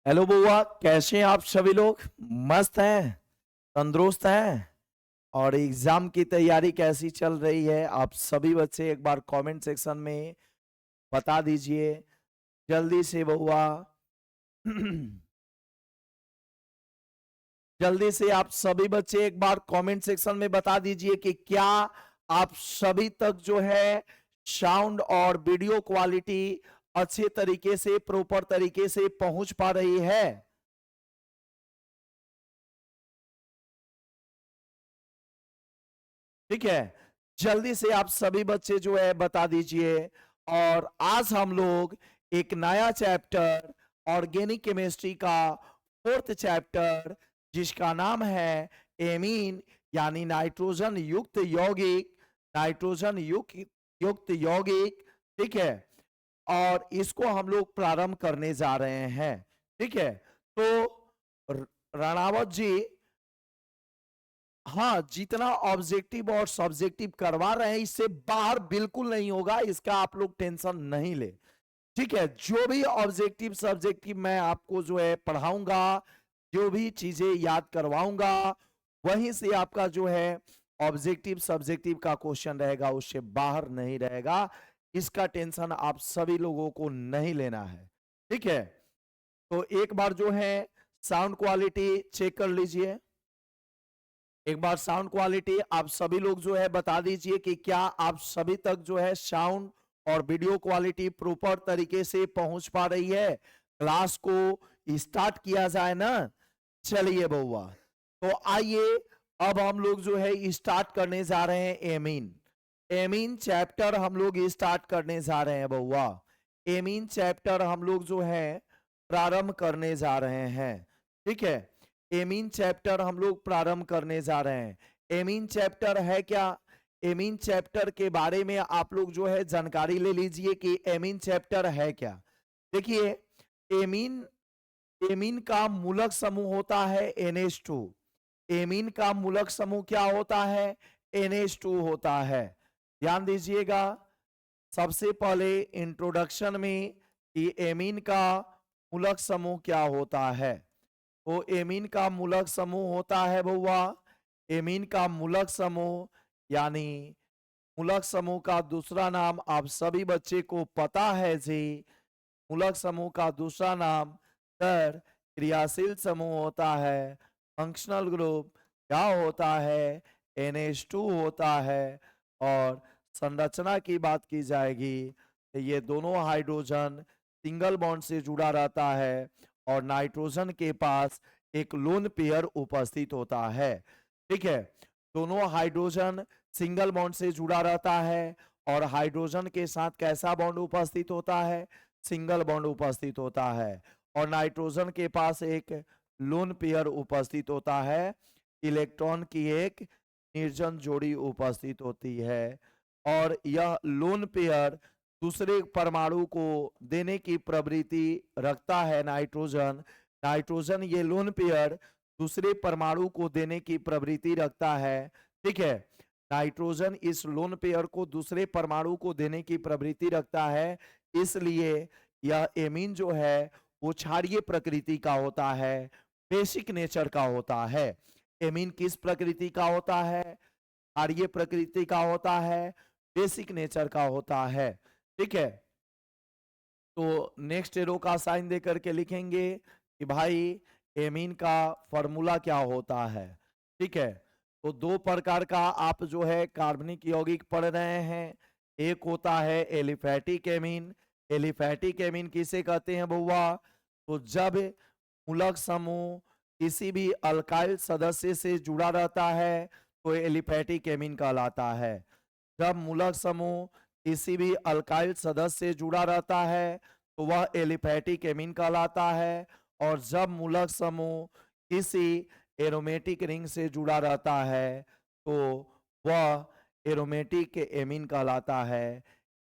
Hello बुआ, कैसे हैं आप सभी लोग? मस्त हैं, तंदुरुस्त हैं? और एग्जाम की तैयारी कैसी चल रही है? आप सभी बच्चे एक बार कमेंट सेक्शन में बता दीजिए जल्दी से बुआ। जल्दी से आप सभी बच्चे एक बार कमेंट सेक्शन में बता दीजिए कि क्या आप सभी तक जो है साउंड और वीडियो क्वालिटी अच्छे तरीके से, प्रॉपर तरीके से पहुंच पा रही है। ठीक है, जल्दी से आप सभी बच्चे जो है बता दीजिए। और आज हम लोग एक नया चैप्टर, ऑर्गेनिक केमिस्ट्री का फोर्थ चैप्टर, जिसका नाम है एमीन, यानी नाइट्रोजन युक्त यौगिक, नाइट्रोजन युक्त यौगिक। ठीक है, और इसको हम लोग प्रारंभ करने जा रहे हैं। ठीक है, तो राणावत जी, हाँ, जितना ऑब्जेक्टिव और सब्जेक्टिव करवा रहे हैं इससे बाहर बिल्कुल नहीं होगा, इसका आप लोग टेंशन नहीं ले। ठीक है, जो भी ऑब्जेक्टिव सब्जेक्टिव मैं आपको जो है पढ़ाऊंगा, जो भी चीजें याद करवाऊंगा, वहीं से आपका जो है ऑब्जेक्टिव सब्जेक्टिव का क्वेश्चन रहेगा, उससे बाहर नहीं रहेगा। इसका टेंशन आप सभी लोगों को नहीं लेना है। ठीक है, तो एक बार जो है साउंड क्वालिटी चेक कर लीजिए। एक बार साउंड क्वालिटी आप सभी लोग जो है बता दीजिए कि क्या आप सभी तक जो है साउंड और वीडियो क्वालिटी प्रॉपर तरीके से पहुंच पा रही है। क्लास को स्टार्ट किया जाए ना। चलिए बउआ, तो आइए अब हम लोग जो है स्टार्ट करने जा रहे हैं एमीन। एमीन चैप्टर हम लोग स्टार्ट करने जा रहे हैं बउआ। एमीन चैप्टर हम लोग जो है प्रारंभ करने जा रहे हैं। ठीक है, एमीन चैप्टर हम लोग प्रारंभ करने जा रहे हैं। एमीन चैप्टर है क्या? एमीन चैप्टर के बारे में आप लोग जो है जानकारी ले लीजिए कि एमीन चैप्टर है क्या। देखिए, एमीन एमीन का मूलक समूह होता है NH2। एमीन का मूलक समूह क्या होता है? NH2 होता है। ध्यान दीजिएगा, सबसे पहले इंट्रोडक्शन में कि एमीन का मूलक समूह क्या होता है। तो एमीन का मूलक समूह होता है बउआ, एमीन का मूलक समूह यानी मूलक समूह का दूसरा नाम आप सभी बच्चे को पता है जी। मूलक समूह का दूसरा नाम सर क्रियाशील समूह होता है। फंक्शनल ग्रुप क्या होता है? NH2 होता है। और संरचना की बात की जाएगी तो ये दोनों हाइड्रोजन सिंगल बॉन्ड से जुड़ा रहता है और नाइट्रोजन के पास एक लोन पेयर उपस्थित होता है। ठीक है, दोनों हाइड्रोजन सिंगल बॉन्ड से जुड़ा रहता है और हाइड्रोजन के साथ कैसा बॉन्ड उपस्थित होता है? सिंगल बॉन्ड उपस्थित होता है। और नाइट्रोजन के पास एक लोन पेयर उपस्थित होता है, इलेक्ट्रॉन की एक निर्जन जोड़ी उपस्थित होती है। और यह लोन पेयर दूसरे परमाणु को देने की प्रवृत्ति रखता है। नाइट्रोजन नाइट्रोजन ये लोन पेयर दूसरे परमाणु को देने की प्रवृत्ति रखता है। ठीक है, नाइट्रोजन इस लोन पेयर को दूसरे परमाणु को देने की प्रवृत्ति रखता है, इसलिए यह एमीन जो है वो क्षारीय प्रकृति का होता है, बेसिक नेचर का होता है। एमीन किस प्रकृति का होता है? क्षारीय प्रकृति का होता है, बेसिक नेचर का होता है। ठीक है, तो नेक्स्ट एरो का साइन दे करके लिखेंगे कि भाई एमीन का फॉर्मूला क्या होता है। ठीक है, तो दो प्रकार का आप जो है कार्बनिक यौगिक पढ़ रहे हैं। एक होता है एलिफैटिक एमीन। एलिफैटिक एमीन किसे कहते हैं बुआ? तो जब मूलक समूह किसी भी अल्काइल सदस्य से जुड़ा रहता है तो एलिफैटिक एमीन कहलाता है। जब मूलक समूह किसी भी अल्काइल सदस्य से जुड़ा रहता है तो वह एलिफैटिक एमीन कहलाता है। और जब मूलक समूह किसी एरोमेटिक रिंग से जुड़ा रहता है तो वह एरोमेटिक एमीन कहलाता है।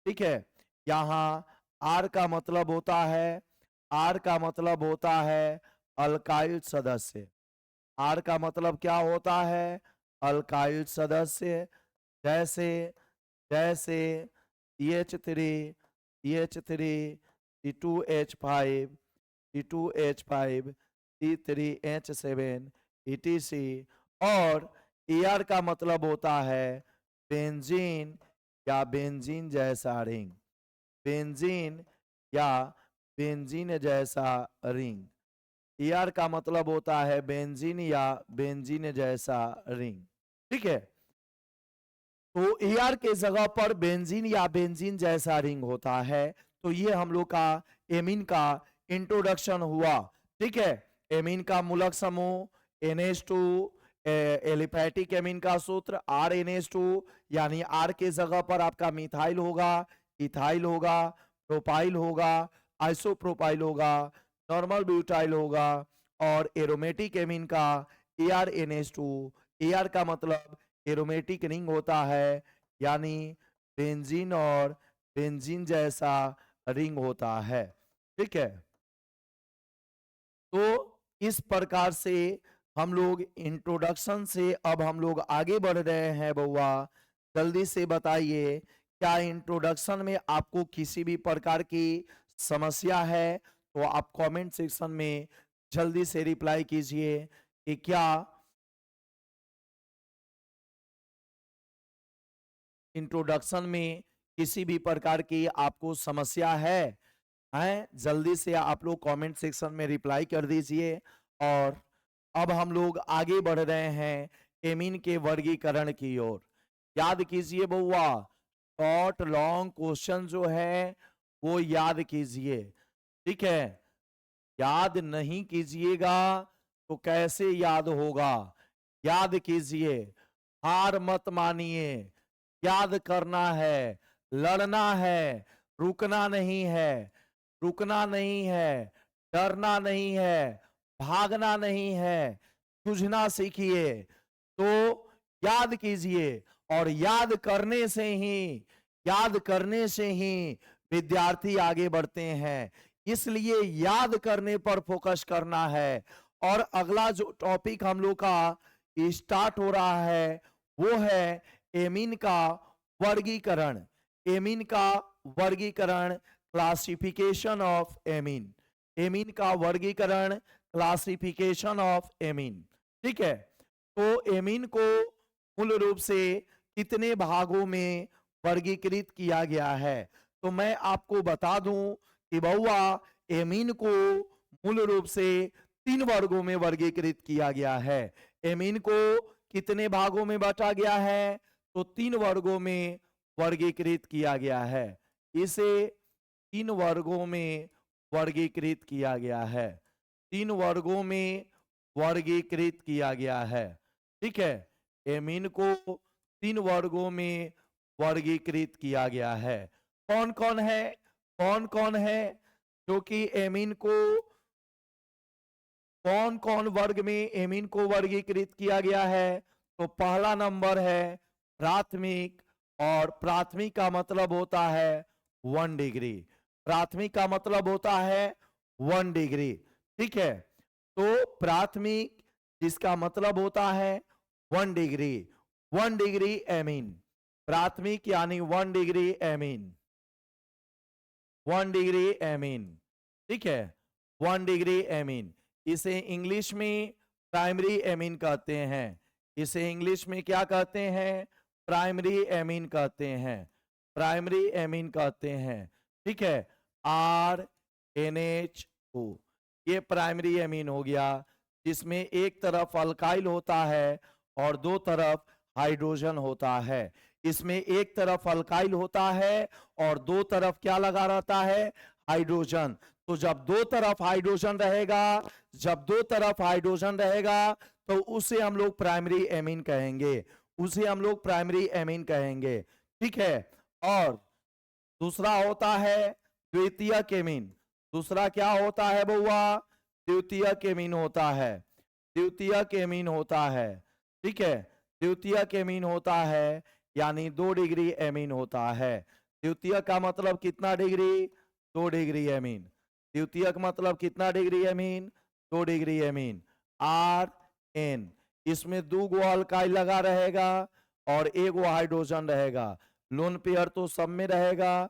ठीक है, यहाँ आर का मतलब होता है, आर का मतलब होता है अल्काइल सदस्य। आर का मतलब क्या होता है? अल्काइल सदस्य। जैसे जैसे CH3 CH3 C2H5, C2H5, C3H7 etc। और AR का मतलब होता है बेंजीन या बेंजीन जैसा रिंग, बेंजीन या बेंजीन जैसा रिंग। ER का मतलब होता है बेंजीन या बेंजीन जैसा रिंग, ठीक है। तो ER के जगह पर बेंजीन या बेंजीन जैसा रिंग होता है। तो ये हम लोग का एमीन का इंट्रोडक्शन हुआ, ठीक है। एमीन का मूलक समूह NH2, एलिफैटिक एमीन का सूत्र RNH2, यानी R के जगह पर आपका मिथाइल होगा, इथाइल होगा, प्रोपाइल होगा, आइसोप्रोपाइल होगा, नॉर्मल ब्यूटाइल होगा। और एरोमेटिक एमीन का ARNH2, AR का मतलब एरोमेटिक रिंग होता है, यानी बेंजीन और बेंजीन जैसा रिंग होता है, ठीक है। तो इस प्रकार से हम लोग इंट्रोडक्शन से अब हम लोग आगे बढ़ रहे हैं। बउआ जल्दी से बताइए, क्या इंट्रोडक्शन में आपको किसी भी प्रकार की समस्या है तो आप कमेंट सेक्शन में जल्दी से रिप्लाई कीजिए कि क्या इंट्रोडक्शन में किसी भी प्रकार की आपको समस्या है। जल्दी से आप लोग कमेंट सेक्शन में रिप्लाई कर दीजिए। और अब हम लोग आगे बढ़ रहे हैं एमीन के वर्गीकरण की ओर। याद कीजिए बउआ, शॉर्ट लॉन्ग क्वेश्चन जो है वो याद कीजिए, ठीक है। याद नहीं कीजिएगा तो कैसे याद होगा? याद कीजिए, हार मत मानिए, याद करना है, लड़ना है, रुकना नहीं है, रुकना नहीं है, डरना नहीं है, भागना नहीं है, सूझना सीखिए। तो याद कीजिए, और याद करने से ही, याद करने से ही विद्यार्थी आगे बढ़ते हैं। इसलिए याद करने पर फोकस करना है। और अगला जो टॉपिक हम लोग का स्टार्ट हो रहा है वो है एमीन का वर्गीकरण। एमीन का वर्गीकरण, क्लासिफिकेशन ऑफ एमीन। एमीन का वर्गीकरण, क्लासिफिकेशन ऑफ एमीन, ठीक है। तो एमीन को मूल रूप से कितने भागों में वर्गीकृत किया गया है? तो मैं आपको बता दूं कि बउआ एमीन को मूल रूप से 3 वर्गों में वर्गीकृत किया गया है। एमीन को कितने भागों में बांटा गया है? तो 3 वर्गों में वर्गीकृत किया गया है। इसे 3 वर्गों में वर्गीकृत किया गया है। 3 वर्गों में वर्गीकृत किया गया है, ठीक है। एमीन को 3 वर्गों में वर्गीकृत किया गया है। कौन कौन है? कौन कौन है जो कि एमीन को, कौन कौन वर्ग में एमीन को वर्गीकृत किया गया है? तो पहला नंबर है प्राथमिक। और प्राथमिक का मतलब होता है 1 डिग्री। प्राथमिक का मतलब होता है 1 डिग्री, ठीक है। तो प्राथमिक जिसका मतलब होता है 1 डिग्री, 1 डिग्री एमीन। प्राथमिक यानी 1 डिग्री एमीन, 1 डिग्री एमीन, ठीक है। 1 डिग्री एमीन, इसे इंग्लिश में प्राइमरी एमीन कहते हैं। इसे इंग्लिश में क्या कहते हैं? प्राइमरी एमीन कहते हैं, प्राइमरी एमीन कहते हैं, ठीक है। RNH2 ये प्राइमरी एमीन हो गया, जिसमें एक तरफ अल्काइल होता है और 2 तरफ हाइड्रोजन होता है। इसमें एक तरफ अल्काइल होता है और 2 तरफ क्या लगा रहता है? हाइड्रोजन। तो जब 2 तरफ हाइड्रोजन रहेगा, जब 2 तरफ हाइड्रोजन रहेगा तो उसे हम लोग प्राइमरी एमीन कहेंगे, उसे हम लोग प्राइमरी एमीन कहेंगे, ठीक है। और दूसरा होता है द्वितीयक एमीन। दूसरा क्या होता है बउआ? द्वितीयक एमीन होता है, द्वितीयक एमीन होता है, ठीक है। द्वितीयक एमीन होता है यानी 2 डिग्री एमीन होता है। द्वितीयक का मतलब कितना डिग्री? 2 degree amine. द्वितीयक मतलब कितना degree amine? 2 degree amine. RN, इसमें 2 गो अल्काइल लगा रहेगा और 1 गो हाइड्रोजन रहेगा। लोन पेयर तो सब में रहेगा,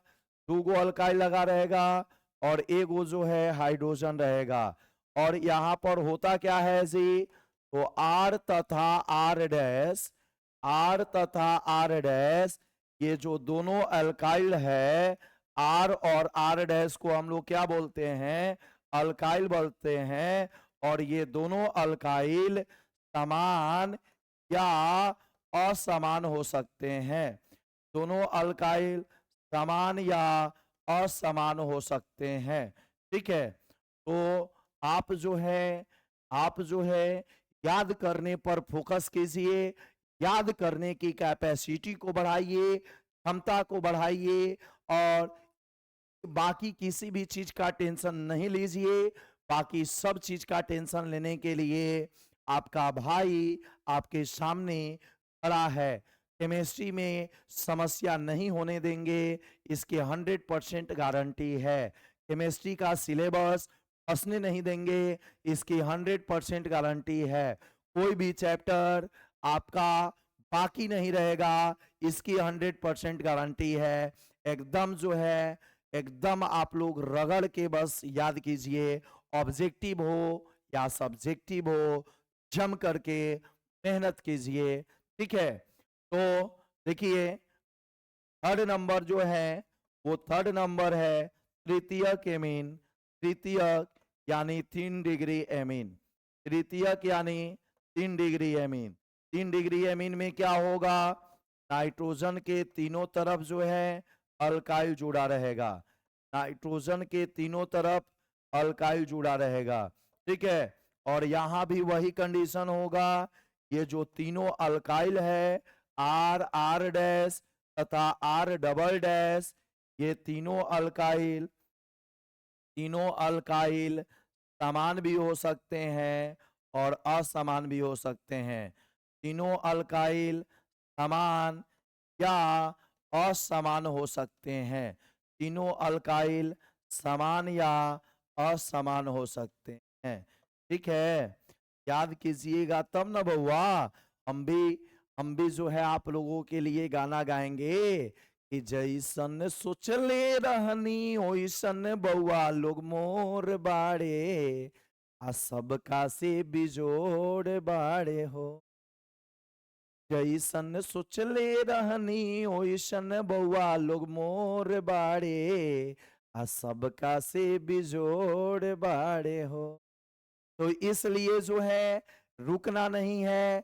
2 गो अल्काइल लगा रहेगा और एक वो जो है हाइड्रोजन रहेगा। और यहाँ पर होता क्या है जी, तो आर तथा आर डैश, आर तथा आर डैश, ये जो दोनों अल्काइल है, आर और आर डैश को हम लोग क्या बोलते हैं, अल्काइल बोलते हैं। और ये दोनों अल्काइल समान या असमान हो सकते हैं। दोनों अल्काइल समान या असमान हो सकते हैं। ठीक है, तो आप जो है, आप जो है याद करने पर फोकस कीजिए, याद करने की कैपेसिटी को बढ़ाइए, क्षमता को बढ़ाइए, और बाकी किसी भी चीज का टेंशन नहीं लीजिए। बाकी सब चीज का टेंशन लेने के लिए आपका भाई आपके सामने खड़ा है। केमिस्ट्री में समस्या नहीं होने देंगे, इसकी 100% गारंटी है। केमिस्ट्री का सिलेबस फंसने नहीं देंगे, इसकी 100% गारंटी है। कोई भी चैप्टर आपका बाकी नहीं रहेगा, इसकी 100% गारंटी है। एकदम जो है, एकदम आप लोग रगड़ के बस याद कीजिए, ऑब्जेक्टिव हो या सब्जेक्टिव हो, जम करके मेहनत कीजिए। ठीक है, तो देखिए थर्ड नंबर जो है, वो थर्ड नंबर है तृतीयक एमीन। तृतीयक यानी 3 डिग्री एमीन, तृतीयक यानी 3 डिग्री एमीन। 3 डिग्री एमीन में क्या होगा, नाइट्रोजन के तीनों तरफ जो है अल्काइल जुड़ा रहेगा, नाइट्रोजन के तीनों तरफ अल्काइल जुड़ा रहेगा। ठीक है, और यहां भी वही कंडीशन होगा, ये जो तीनों अल्काइल है, आर आर डैश तथा आर डबल डैश, ये तीनों अल्काइल, तीनों अल्काइल समान भी हो सकते हैं और असमान भी हो सकते हैं। तीनों अल्काइल समान या असमान हो सकते हैं। तीनों अल्काइल समान या असमान हो सकते हैं। ठीक है, याद कीजिएगा तब ना बउआ, हम भी हम भी जो है आप लोगों के लिए गाना गाएंगे कि जैसन सोचले रहनी ओइसन बउआ लोग मोर बाड़े, आ सबका से बिजोड़ बाड़े हो। जैसन सोचले रहनी ओइसन बउआ लोग मोर बाड़े, आ सबका से बिजोड़ बाड़े हो। तो इसलिए जो है रुकना नहीं है,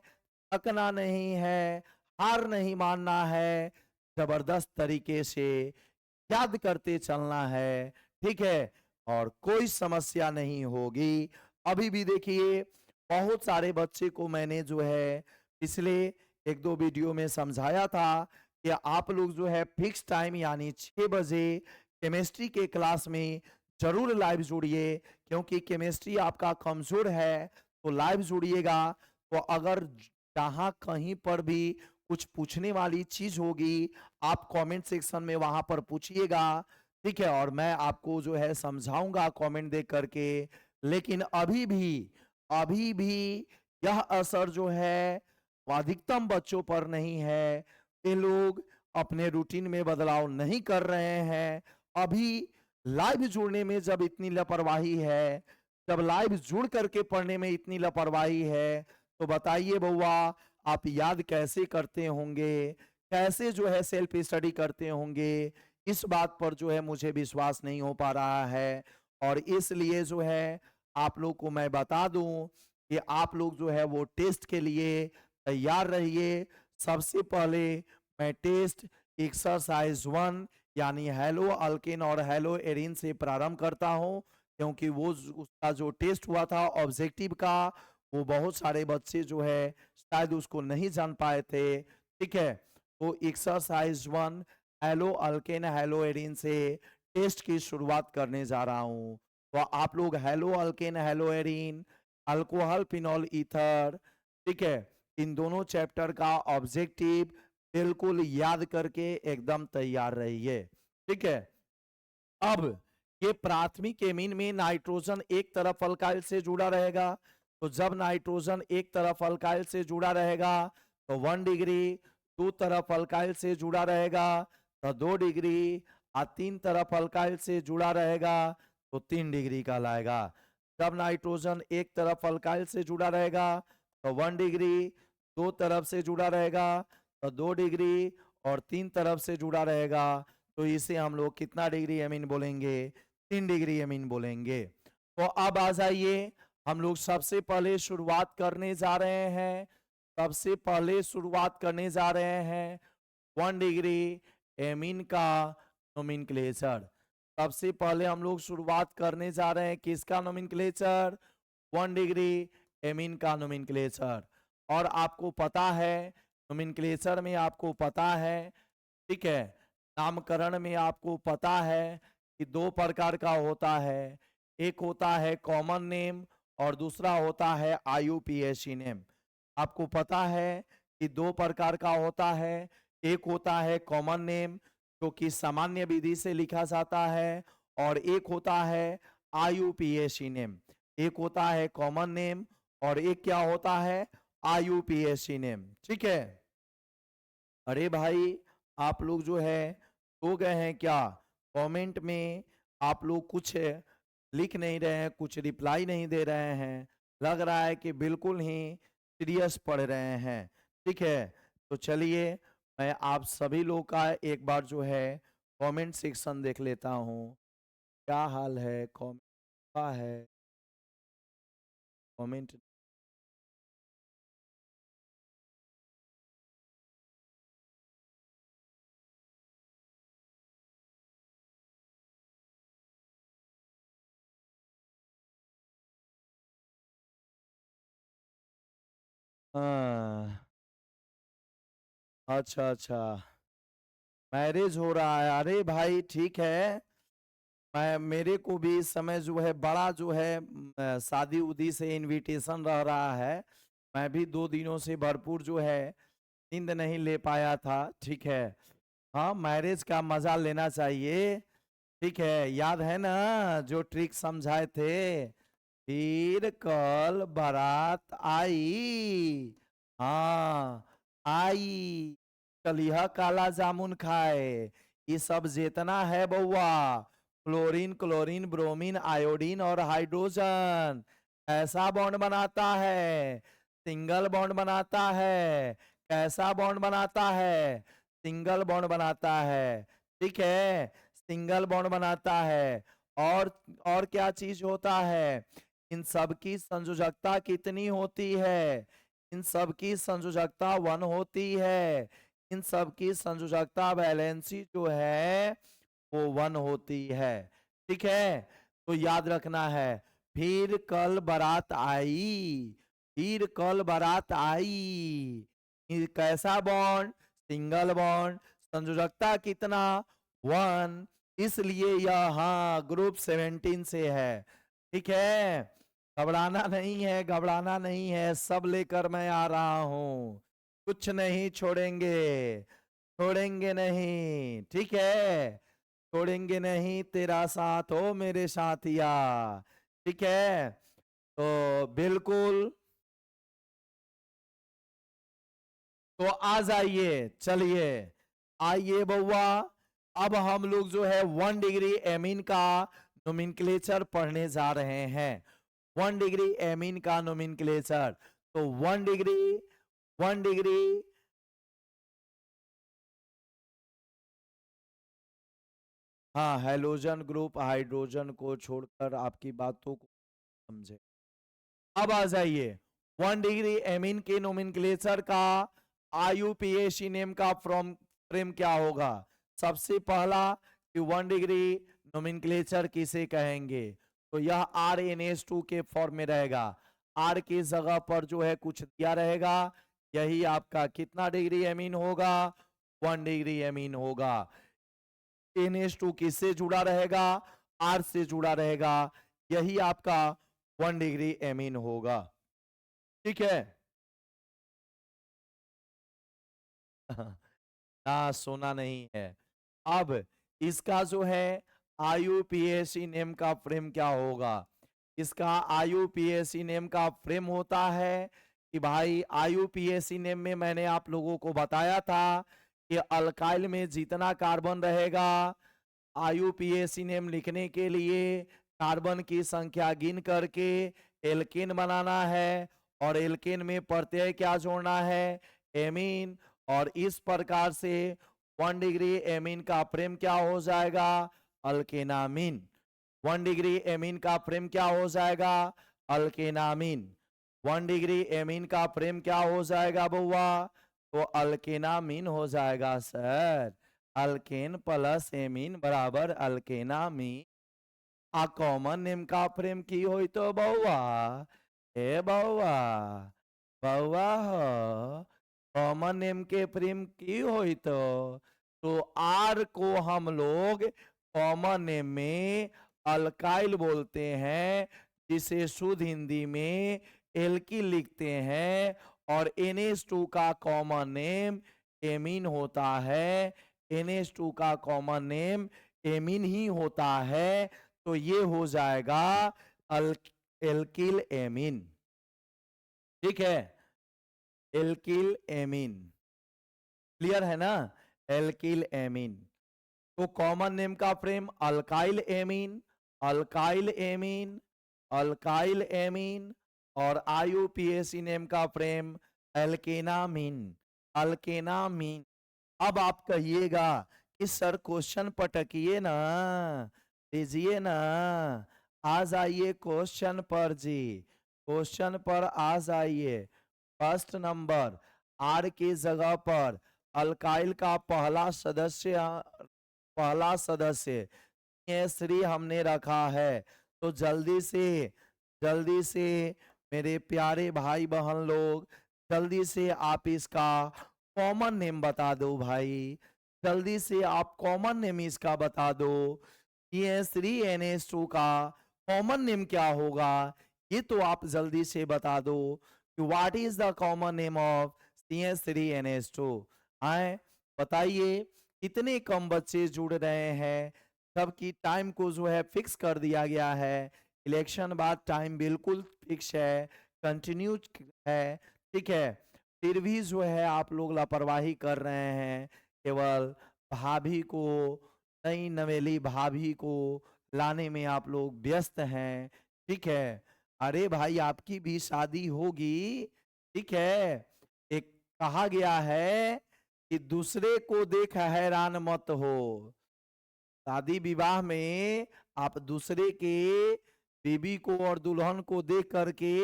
थकना नहीं है, हार नहीं मानना है, जबरदस्त तरीके से याद करते चलना है। ठीक है, और कोई समस्या नहीं होगी। अभी भी देखिए बहुत सारे बच्चे को मैंने जो है पिछले 1-2 वीडियो में समझाया था कि आप लोग जो है फिक्स टाइम यानी 6 बजे केमिस्ट्री के क्लास में जरूर लाइव जुड़िए, क्योंकि केमिस्ट्री आपका कमजोर है, तो लाइव जुड़िएगा। तो अगर जहां कहीं पर भी कुछ पूछने वाली चीज होगी, आप कमेंट सेक्शन में वहां पर पूछिएगा। ठीक है, और मैं आपको जो है समझाऊंगा कमेंट देख करके। लेकिन अभी भी यह असर जो है वो अधिकतम बच्चों पर नहीं है। ये लोग अपने रूटीन में बदलाव नहीं कर रहे हैं। अभी लाइव जुड़ने में जब इतनी लापरवाही है, जब लाइव जुड़ करके पढ़ने में इतनी लापरवाही है, तो बताइए बउआ आप याद कैसे करते होंगे, कैसे जो है सेल्फ स्टडी करते होंगे। इस बात पर जो है मुझे विश्वास नहीं हो पा रहा है। और इसलिए जो है आप लोग को मैं बता दूं कि आप लोग जो है वो टेस्ट के लिए तैयार रहिए। सबसे पहले मैं टेस्ट एक्सरसाइज 1 यानी हेलो अल्केन और हेलो एरिन से प्रारंभ करता हूं, क्योंकि वो उसका जो टेस्ट हुआ था ऑब्जेक्टिव का, वो बहुत सारे बच्चे जो है शायद उसको नहीं जान पाए थे। ठीक है, तो exercise 1 hello alkane hello Erin से टेस्ट की शुरुआत करने जा रहा हूं। तो आप लोग hello alkane hello Erin, alcohol phenol ether, ठीक है, इन दोनों चैप्टर का ऑब्जेक्टिव बिल्कुल याद करके एकदम तैयार रहिए। ठीक है, अब ये प्राथमिक एमीन में नाइट्रोजन एक तरफ अल्काइल से जुड़ा रहेगा, तो जब नाइट्रोजन एक तरफ अल्काइल से जुड़ा रहेगा तो 1 डिग्री, दो तरफ अल्काइल से जुड़ा रहेगा तो 2 डिग्री, तीन तरफ अल्काइल से जुड़ा रहेगा तो 3 डिग्री कहलाएगा। जब नाइट्रोजन एक तरफ अल्काइल से जुड़ा रहेगा तो 1 डिग्री, दो तरफ से जुड़ा रहेगा तो 2 डिग्री, और 3 तरफ से जुड़ा रहेगा तो इसे हम लोग कितना डिग्री एमीन बोलेंगे? 3 डिग्री एमीन बोलेंगे। तो अब आ जाइए, हम लोग सबसे पहले शुरुआत करने जा रहे हैं। सबसे पहले शुरुआत करने जा रहे हैं 1 डिग्री एमीन का नोमेनक्लेचर। सबसे पहले हम लोग शुरुआत करने जा रहे हैं किसका नोमेनक्लेचर? 1 डिग्री एमीन का नोमेनक्लेचर। और आपको पता है नोमेनक्लेचर में, आपको पता है, ठीक है, नामकरण में आपको पता है कि 2 प्रकार का होता है। एक होता है कॉमन नेम और दूसरा होता है IUPAC नेम। आपको पता है कि 2 प्रकार का होता है। एक होता है कॉमन नेम जो कि सामान्य विधि से लिखा जाता है, और एक होता है IUPAC नेम। एक होता है कॉमन नेम और एक क्या होता है? IUPAC name. ठीक है। अरे भाई, आप लोग जो है सो गए हैं क्या? कमेंट में आप लोग कुछ लिख नहीं रहे हैं, कुछ रिप्लाई नहीं दे रहे हैं। लग रहा है कि बिल्कुल ही सीरियस पढ़ रहे हैं। ठीक है, तो चलिए मैं आप सभी लोग का एक बार जो है कमेंट सेक्शन देख लेता हूँ। क्या हाल है? कमेंट का है? कमेंट हाँ, अच्छा अच्छा, मैरिज हो रहा है। अरे भाई ठीक है, मैं मेरे को भी इस समय जो है बड़ा जो है शादी उदी से इनविटेशन रह रहा है। मैं भी 2 दिनों से भरपूर जो है नींद नहीं ले पाया था। ठीक है, हाँ, मैरिज का मजा लेना चाहिए। ठीक है, याद है ना जो ट्रिक समझाए थे? फिर कल बारात आई, हाँ आई, कलिया काला जामुन खाए। ये सब जितना है बउआ, क्लोरीन क्लोरीन ब्रोमीन आयोडीन और हाइड्रोजन ऐसा बॉन्ड बनाता है, सिंगल बॉन्ड बनाता है। कैसा बॉन्ड बनाता है? सिंगल बॉन्ड बनाता है। ठीक है, सिंगल बॉन्ड बनाता है। और और क्या चीज होता है? इन सब की संयोजकता कितनी होती है? इन सब की संयोजकता 1 होती है। इन सब की संयोजकता वैलेंसी जो है वो 1 होती है। ठीक है, तो याद रखना है। फिर कल बारात आई, फिर कल बारात आई। ये कैसा बॉन्ड? Single bond. संयोजकता कितना? 1। इसलिए यह हाँ ग्रुप 17 से है। ठीक है, घबराना नहीं है, घबराना नहीं है, सब लेकर मैं आ रहा हूँ। कुछ नहीं छोड़ेंगे, छोड़ेंगे नहीं। ठीक है, छोड़ेंगे नहीं, तेरा साथ हो मेरे साथिया। ठीक है, तो बिल्कुल, तो आ जाइए, चलिए आइए बउआ। अब हम लोग जो है 1 डिग्री एमीन का नोमेनक्लेचर पढ़ने जा रहे हैं। 1 डिग्री एमीन का नोमेनक्लेचर। तो 1 डिग्री, 1 डिग्री, हाँ, हेलोजन ग्रुप हाइड्रोजन को छोड़कर आपकी बातों को समझे। अब आ जाइए 1 डिग्री एमीन के नोमेनक्लेचर का IUPAC नेम का फ्रॉम फ्रेम क्या होगा? सबसे पहला कि 1 डिग्री नोमेनक्लेचर किसे कहेंगे? तो यह RNH2 के फॉर्म में रहेगा। R की जगह पर जो है कुछ दिया रहेगा, यही आपका कितना डिग्री एमीन होगा? 1 डिग्री एमीन होगा। NH2 किससे जुड़ा रहेगा? R से जुड़ा रहेगा, यही आपका 1 डिग्री एमीन होगा। ठीक है। ना, सोना नहीं है। अब इसका जो है IUPAC नेम का फ्रेम क्या होगा? इसका IUPAC नेम का फ्रेम होता है कि भाई IUPAC नेम में मैंने आप लोगों को बताया था कि अल्काइल में जितना कार्बन रहेगा आईयूपीएसी नेम लिखने के लिए कार्बन की संख्या गिन करके एल्केन बनाना है और एल्केन में प्रत्यय क्या जोड़ना है, एमीन। और इस प्रकार से 1 डिग्री एमीन का प्रेम क्या हो जाएगा, अल्केनामीन। 1 डिग्री एमीन का प्रेम क्या हो जाएगा, अल्केनामीन। 1 डिग्री एमीन का प्रेम क्या हो जाएगा बउआ, तो अल्केनामीन हो जाएगा सर। अल्केन प्लस एमीन बराबर अल्केनामीन। आ कॉमन नेम का प्रेम की होई तो बउआ, ए बउआ, बउआ हो कॉमन नेम के प्रेम की होई तो आर को हम लोग कॉमन नेम में अल्काइल बोलते हैं, जिसे शुद्ध हिंदी में एल्किल लिखते हैं। और NH2 का कॉमन नेम एमीन होता है। NH2 का कॉमन नेम एमीन ही होता है, तो ये हो जाएगा एल्किल एमीन। ठीक है, एल्किल एमीन, क्लियर है ना, एल्किल एमीन। तो कॉमन नेम का frame alkyl amine, alkyl amine, alkyl amine. और आईयूपीएसी नेम का फ्रेम एल्केनामीन, अल्केनामीन। अब आप कहिएगा कि सर क्वेश्चन पटकिए ना, दीजिए ना, आ जाइए क्वेश्चन पर जी, क्वेश्चन पर आ जाइए। फर्स्ट नंबर आर की जगह पर अल्काइल का पहला सदस्य श्री हमने रखा है। तो जल्दी से मेरे प्यारे भाई बहन लोग, जल्दी से आप इसका कॉमन नेम बता दो भाई, जल्दी से आप कॉमन नेम इसका बता दो। CH3NH2 का कॉमन नेम क्या होगा, ये तो आप जल्दी से बता दो कि what is the common name of CH3NH2। आए बताइए, इतने कम बच्चे जुड़ रहे हैं, सबकी टाइम को जो है फिक्स कर दिया गया है। इलेक्शन बाद टाइम बिल्कुल फिक्स है, कंटिन्यू है। ठीक है, फिर भी जो है आप लोग लापरवाही कर रहे हैं, केवल भाभी को, नई नवेली भाभी को लाने में आप लोग व्यस्त हैं। ठीक है, अरे भाई आपकी भी शादी होगी। ठीक है, एक कहा गया है कि दूसरे को देख हैरान मत हो। शादी विवाह में आप दूसरे के बीबी को और दुल्हन को देख करके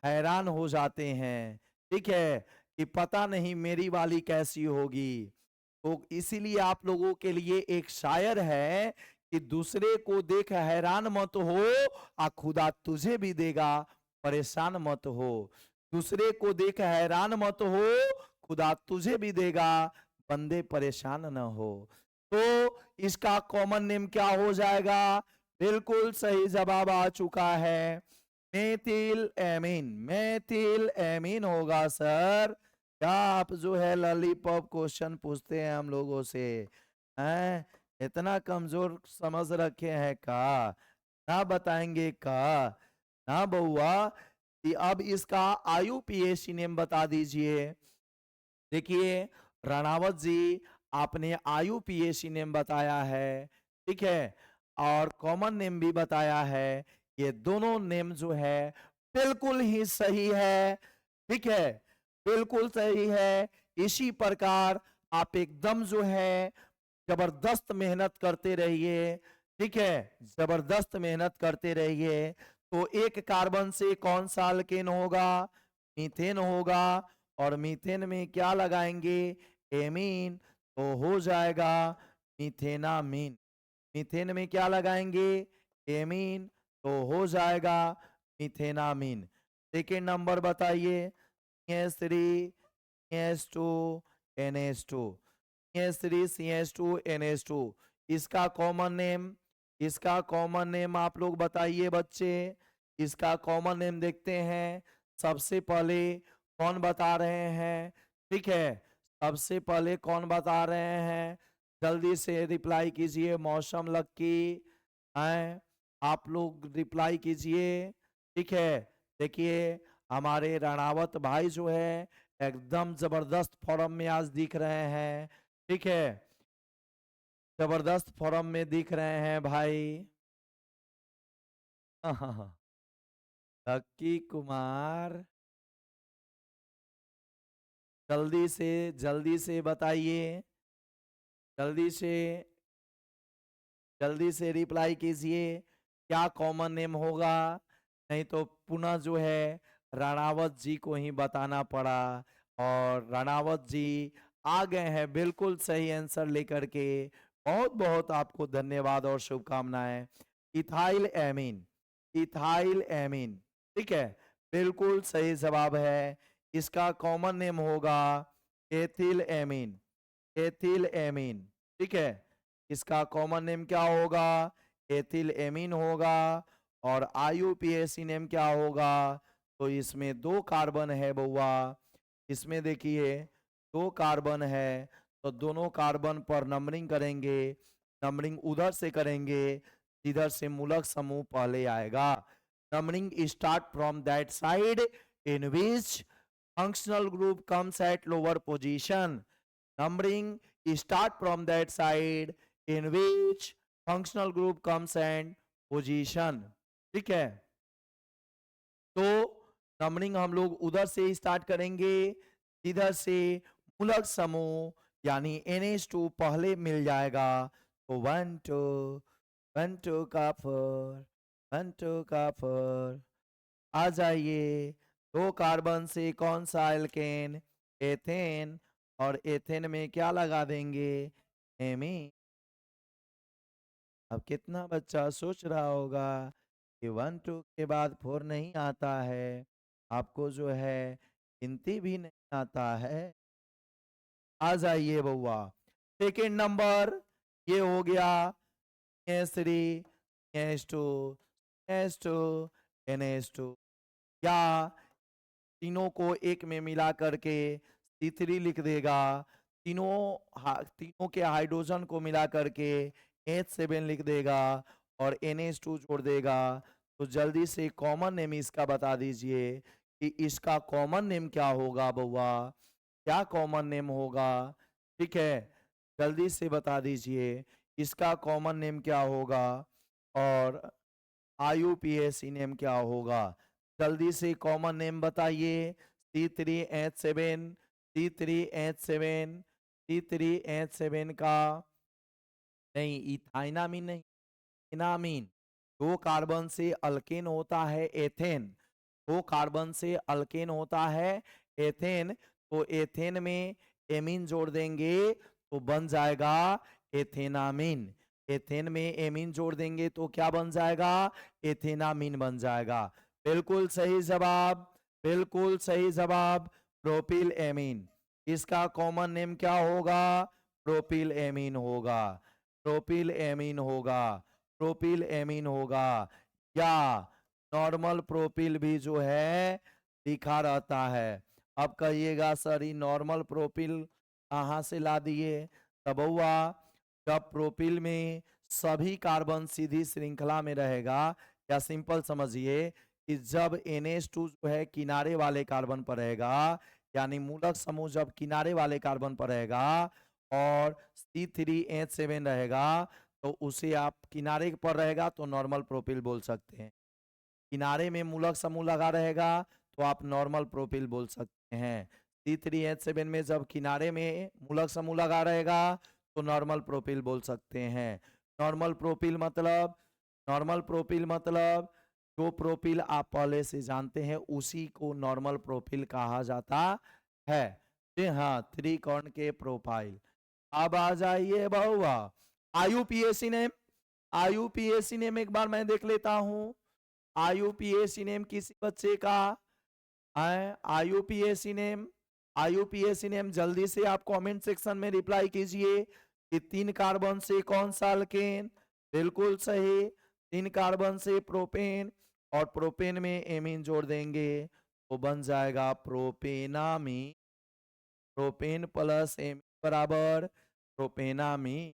हैरान हो जाते हैं। ठीक है, कि पता नहीं मेरी वाली कैसी होगी। तो इसीलिए आप लोगों के लिए एक शायर है कि दूसरे को देख हैरान मत हो, आ खुदा तुझे भी देगा, परेशान मत हो। दूसरे को देख हैरान मत हो, खुदा तुझे भी देगा, बंदे परेशान न हो। तो इसका कॉमन नेम क्या हो जाएगा, बिल्कुल सही जवाब आ चुका है, मेथिल एमीन। मेथिल एमीन होगा सर। क्या आप जो है लॉलीपॉप क्वेश्चन पूछते हैं हम लोगों से, हैं? इतना कमजोर समझ रखे हैं का, ना बताएंगे का, ना बउआ। अब इसका आईयूपीएसी नेम बता दीजिए। देखिए राणावत जी, आपने आईयूपीएसी नेम बताया है, ठीक है, और कॉमन नेम भी बताया है। ये दोनों नेम जो है बिल्कुल ही सही है। ठीक है, बिल्कुल सही है। इसी प्रकार आप एकदम जो है जबरदस्त मेहनत करते रहिए। ठीक है, जबरदस्त मेहनत करते रहिए। तो एक कार्बन से कौन सा अल्केन होगा, मीथेन होगा। और मीथेन में क्या लगाएंगे, एमीन, तो हो जाएगा मीथेनामीन। मीथेन में क्या लगाएंगे, एमीन, तो हो जाएगा मीथेनामीन। सेकेंड नंबर बताइए, CH3 CH2 NH2, CH3 CH2 NH2, इसका कॉमन नेम, इसका कॉमन नेम आप लोग बताइए बच्चे। इसका कॉमन नेम देखते हैं। सबसे पहले कौन बता रहे हैं, ठीक है, सबसे पहले कौन बता रहे हैं, जल्दी से रिप्लाई कीजिए। मौसम लक्की हैं, आप लोग रिप्लाई कीजिए। ठीक है, देखिए हमारे राणावत भाई जो है एकदम जबरदस्त फॉर्म में आज दिख रहे हैं। ठीक है, जबरदस्त फॉर्म में दिख रहे हैं भाई। लक्की कुमार, जल्दी से बताइए, जल्दी से, जल्दी से रिप्लाई कीजिए, क्या कॉमन नेम होगा। नहीं तो पुनः जो है राणावत जी को ही बताना पड़ा, और राणावत जी आ गए हैं बिल्कुल सही आंसर लेकर के। बहुत बहुत आपको धन्यवाद और शुभकामनाएं। इथाइल एमीन, इथाइल एमीन, ठीक है, बिल्कुल सही जवाब है। इसका कॉमन नेम होगा एथिल एमीन, एथिल एमीन, ठीक है। इसका कॉमन नेम क्या होगा, एथिल एमीन होगा। और आईयूपीएसी नेम क्या होगा, तो इसमें 2 कार्बन है बउआ, इसमें देखिए 2 कार्बन है, तो दोनों कार्बन पर नंबरिंग करेंगे, नंबरिंग उधर से करेंगे, इधर से मूलक समूह पहले आएगा। Numbering start from that side in which functional group comes at lower position. Numbering start from that side in which functional group comes and position. ठीक है, तो नंबरिंग हम लोग उधर से स्टार्ट करेंगे, इधर से मूलक समूह यानी NH2 पहले मिल जाएगा, तो 1 2 1 2 का 4, 1 2 का 4 आ जाइए। 2 कार्बन से कौन सा एल्केन, एथेन, और एथेन में क्या लगा देंगे, एमीन। अब कितना बच्चा सोच रहा होगा कि 1 2 के बाद 4 नहीं आता है, आपको जो है गिनती भी नहीं आता है। आ जाइए बउआ, सेकेंड नंबर ये हो गया S3 S2 S2 NH2, या तीनों को एक में मिला करके C3 लिख देगा, तीनों के हाइड्रोजन को मिला करके H7 लिख देगा और NH2 जोड़ देगा। तो जल्दी से कॉमन नेम इसका बता दीजिए कि इसका कॉमन नेम क्या होगा बउआ, क्या कॉमन नेम होगा, ठीक है, जल्दी से बता दीजिए इसका कॉमन नेम क्या होगा और आईयूपीएसी नेम क्या होगा। जल्दी से कॉमन नेम बताइए। C3H7, C3H7, C3H7 का नहीं, इथाइनामीन नहीं, इनामीन। 2 कार्बन से अल्केन होता है एथेन, 2 कार्बन से अल्केन होता है एथेन, तो एथेन में एमीन जोड़ देंगे तो बन जाएगा एथेनामीन। एथेन में एमीन जोड़ देंगे तो क्या बन जाएगा, एथेनामीन बन जाएगा। बिल्कुल सही जवाब, बिल्कुल सही जवाब, प्रोपिल एमीन। इसका कॉमन नेम क्या होगा, प्रोपिल एमीन होगा, प्रोपिल एमीन होगा, प्रोपिल एमीन होगा। या नॉर्मल प्रोपिल भी जो है लिखा रहता है। अब कहिएगा सर ये नॉर्मल प्रोपिल कहाँ से ला दिए, तब हुआ जब प्रोपिल में सभी कार्बन सीधी श्रृंखला में रहेगा, या सिंपल समझिए कि जब NH2 जो है किनारे वाले कार्बन पर रहेगा, यानी मूलक समूह जब किनारे वाले कार्बन पर रहेगा और C3H7 रहेगा, तो उसे आप किनारे पर रहेगा तो नॉर्मल प्रोपिल बोल सकते हैं, किनारे में मूलक समूह लगा रहेगा तो आप नॉर्मल प्रोपिल बोल सकते हैं। C3H7 में जब किनारे में मूलक समूह लगा रहेगा तो नॉर्मल प्रोपिल बोल सकते हैं। नॉर्मल प्रोपिल मतलब, नॉर्मल प्रोपिल मतलब जो प्रोपिल आप पहले से जानते हैं उसी को नॉर्मल प्रोपिल कहा जाता है। जी हाँ, त्रिकोण के प्रोफाइल। अब आ जाइए बहुआ आईयूपीएसी नेम, आईयूपीएसी नेम एक बार मैं देख लेता हूं। आईयूपीएसी नेम किसी बच्चे का है, आईयूपीएसी नेम, आईयूपीएसी नेम जल्दी से आप कमेंट सेक्शन में रिप्लाई कीजिए कि 3 कार्बन से कौन सा अल्केन, बिल्कुल सही, 3 कार्बन से प्रोपेन और प्रोपेन में एमीन जोड़ देंगे तो बन जाएगा प्रोपेनामीन, प्रोपेन प्लस एमीन बराबर प्रोपेनामीन।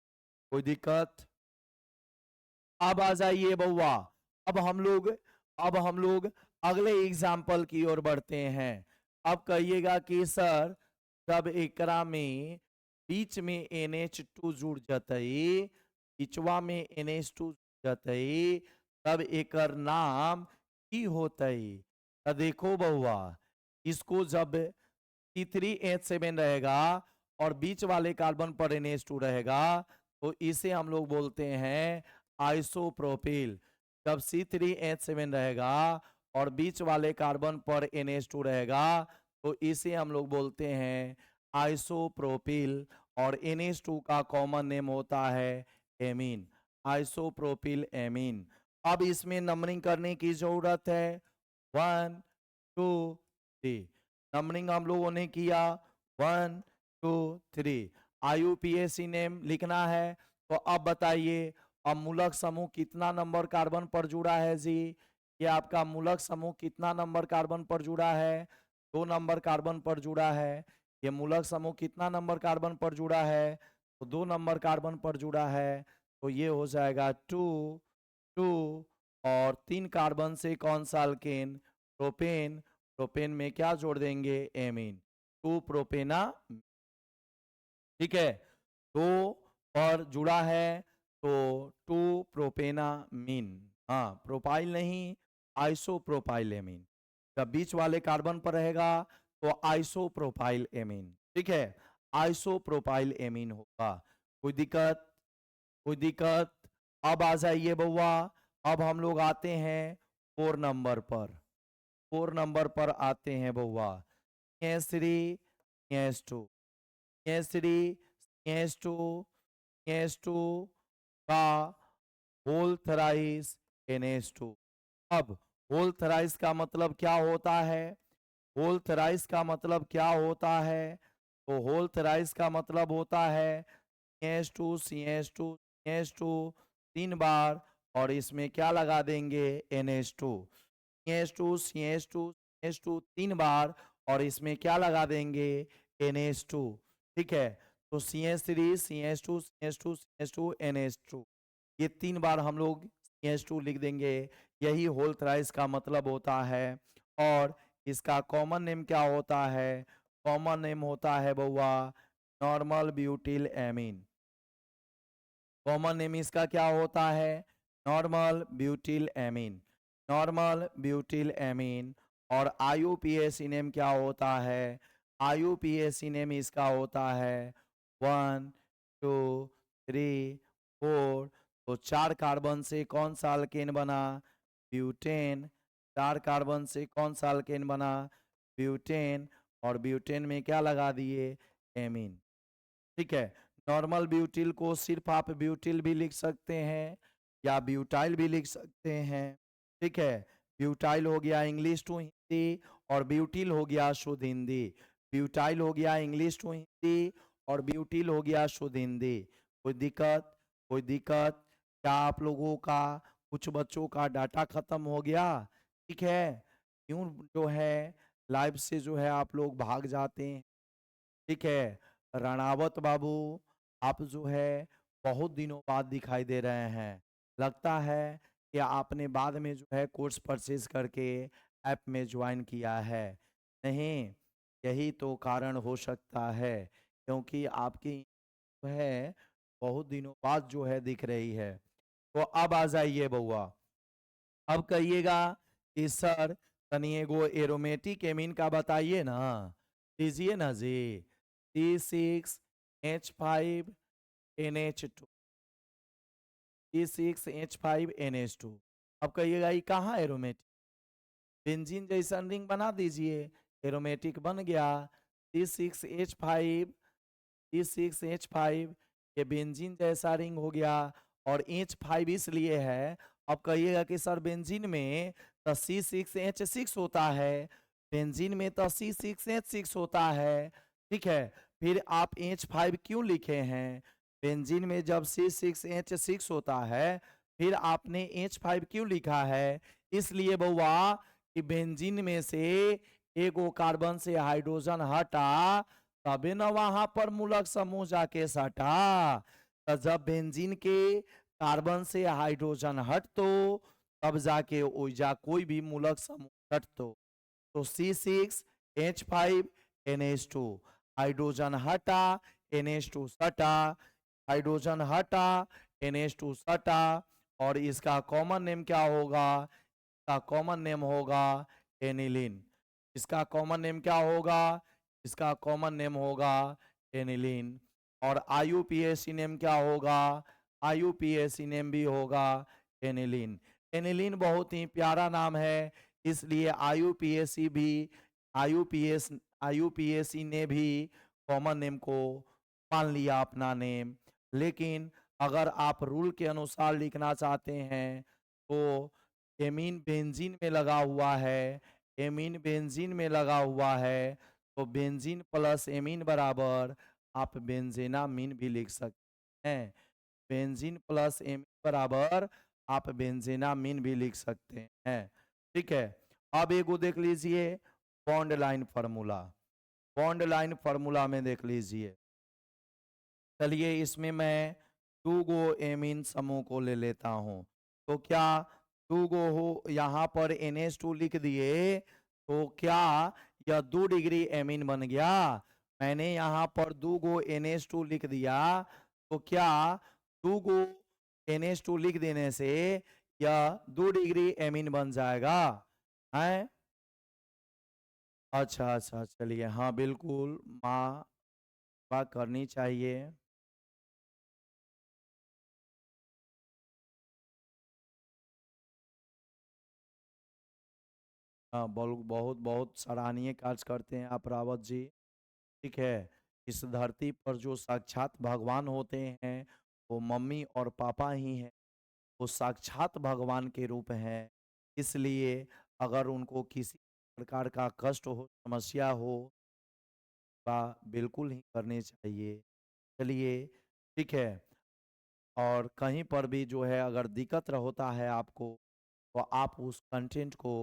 कोई दिक्कत। अब आ जाइए बउआ, अब हम लोग, अब हम लोग अगले एग्जाम्पल की ओर बढ़ते हैं। अब कहिएगा कि सर जब एकरा में बीच में NH2 जुड़ जतई, बीचवा में NH2 जतई, तब एकर नाम की होतई। तो देखो बउआ, इसको जब C3H7 रहेगा और बीच वाले कार्बन पर NH2 रहेगा तो इसे हम लोग बोलते हैं आइसोप्रोपिल। जब C3H7 रहेगा और बीच वाले कार्बन पर NH2 रहेगा तो इसे हम लोग बोलते हैं आइसोप्रोपिल, और NH2 का कॉमन नेम होता है एमीन, आइसोप्रोपिल एमीन। अब इसमें नंबरिंग करने की जरूरत है, 1 2 3। नंबरिंग हम लोगों ने किया 1 2 3। IUPAC नेम लिखना है। तो अब बताइए, अब मूलक समूह कितना नंबर कार्बन पर जुड़ा है जी? ये आपका मूलक समूह कितना नंबर कार्बन पर जुड़ा है? 2 नंबर कार्बन पर जुड़ा है। ये मूलक समूह कितना नंबर कार्बन पर जुड़ा है? तो 2 नंबर कार्बन पर जुड़ा है। तो ये हो जाएगा 2 2, और 3 कार्बन से कौन सा अल्केन? प्रोपेन। प्रोपेन में क्या जोड़ देंगे? एमीन, 2 प्रोपेना। ठीक है, 2 पर जुड़ा है तो 2 प्रोपेनामीन। हाँ, प्रोपाइल नहीं, आइसोप्रोपाइल एमीन। जब बीच वाले कार्बन पर रहेगा तो आइसोप्रोपाइल एमीन। ठीक है, आइसोप्रोपाइल एमीन होगा। कोई दिक्कत? कोई दिक्कत? अब आ जाइए बउआ, अब हम लोग आते हैं 4 नंबर पर। 4 नंबर पर आते हैं बउआ, S3 S2 S3 S2 S2 का होल थराइस NH2। अब होल थराइस का मतलब क्या होता है? होल थराइस का मतलब क्या होता है? तो होल थराइस का मतलब होता है CH2 CH2 CH2 3 बार, और इसमें क्या लगा देंगे? NH2। CH2 CH2 CH2 3 बार, और इसमें क्या लगा देंगे? NH2। ठीक है, तो CH3 CH2 CH2 CH2 NH2, ये 3 बार हम लोग CH2 लिख देंगे। यही होल थ्राइस का मतलब होता है। और इसका कॉमन नेम क्या होता है? कॉमन नेम होता है बउआ normal butyl amine. Common name इसका क्या होता है? Normal butyl amine, normal butyl amine. और IUPAC नेम क्या होता है? IUPAC नेम इसका होता है 1 2 3 4। तो 4 कार्बन से कौन सा अल्केन बना? ब्यूटेन। 4 कार्बन से कौन सा अल्केन बना? ब्यूटेन। और ब्यूटेन में क्या लगा दिए? एमीन। ठीक है, नॉर्मल ब्यूटिल को सिर्फ आप ब्यूटिल भी लिख सकते हैं या ब्यूटाइल भी लिख सकते हैं। ठीक है, ब्यूटाइल हो गया इंग्लिश टू हिंदी, और ब्यूटिल हो गया शुद्ध हिंदी। ब्यूटाइल हो गया इंग्लिश टू हिंदी, और ब्यूटिल हो गया शुद्ध हिंदी। कोई दिक्कत? कोई दिक्कत? क्या आप लोगों का, कुछ बच्चों का डाटा खत्म हो गया? ठीक है, क्यों जो है लाइव से जो है आप लोग भाग जाते हैं? ठीक है, रणावत बाबू, आप जो है बहुत दिनों बाद दिखाई दे रहे हैं। लगता है कि आपने बाद में जो है कोर्स परचेज करके ऐप में ज्वाइन किया है। नहीं, यही तो कारण हो सकता है, क्योंकि आपकी जो है बहुत दिनों बाद जो है दिख रही है। तो अब आ जाइए बउआ, अब कहिएगा कि सर तनी एगो एरोमेटिक एमीन का बताइए ना, दीजिए ना जी। C6H5NH2, C6H5NH2। अब कहिएगा ये कहाँ एरोमेटिक? बेंजीन जैसा रिंग बना दीजिए, एरोमेटिक बन गया। C6H5, C6H5, ये बेंजीन जैसा रिंग हो गया। और H5 इसलिए है, अब कहिएगा कि सर बेंजीन में तो C6H6 होता है, बेंजीन में तो C6H6 होता है। ठीक है, फिर आप H5 क्यों लिखे हैं? बेंजीन में जब C6H6 होता है, फिर आपने H5 क्यों लिखा है? इसलिए बउआ कि बेंजीन में से एगो कार्बन से हाइड्रोजन हटा, तबे न वहां पर मूलक समूह जाके सटा। तो जब बेंजीन के कार्बन से हाइड्रोजन हटतो, तब जाके ओइजा कोई भी मूलक समूह हटतो। तो C6H5NH2, हाइड्रोजन हटा, NH2 सटा, हाइड्रोजन हटा, NH2 सटा, और इसका कॉमन नेम क्या होगा? इसका कॉमन नेम होगा एनिलीन। इसका कॉमन नेम क्या होगा? इसका कॉमन नेम होगा एनिलीन। और IUPAC नेम क्या होगा? IUPAC नेम भी होगा एनिलीन। एनिलीन बहुत ही प्यारा नाम है, इसलिए IUPAC भी IUPAC ने भी कॉमन नेम को मान लिया अपना नेम। लेकिन अगर आप रूल के अनुसार लिखना चाहते हैं तो एमीन बेंजीन में लगा हुआ है, एमीन बेंजीन में लगा हुआ है, तो बेंजीन प्लस एमीन बराबर आप बेंजेनामीन भी लिख सकते हैं। बेंजीन प्लस एमीन बराबर आप बेंजेनामीन भी लिख सकते हैं। ठीक है, अब एगो देख लीजिए bond line formula. Bond line formula में देख लीजिए, चलिए इसमें मैं 2 गो एमीन समूह को ले लेता हूं। तो क्या 2 गो हो, यहाँ पर NH2 लिख दिए, तो क्या यह 2 डिग्री एमीन बन गया? मैंने यहाँ पर 2 गो NH2 लिख दिया, तो क्या 2 गो NH2 लिख देने से यह 2 डिग्री एमीन बन जाएगा? है? अच्छा अच्छा, चलिए, हाँ बिल्कुल, माँ बात करनी चाहिए। हाँ, बहुत बहुत सराहनीय कार्य करते हैं आप रावत जी। ठीक है, इस धरती पर जो साक्षात भगवान होते हैं वो मम्मी और पापा ही हैं। वो साक्षात भगवान के रूप हैं, इसलिए अगर उनको किसी प्रकार का कष्ट हो, समस्या हो, बिल्कुल ही करनी चाहिए। चलिए, ठीक है, और कहीं पर भी जो है अगर दिक्कत होता है आपको, तो आप उस कंटेंट को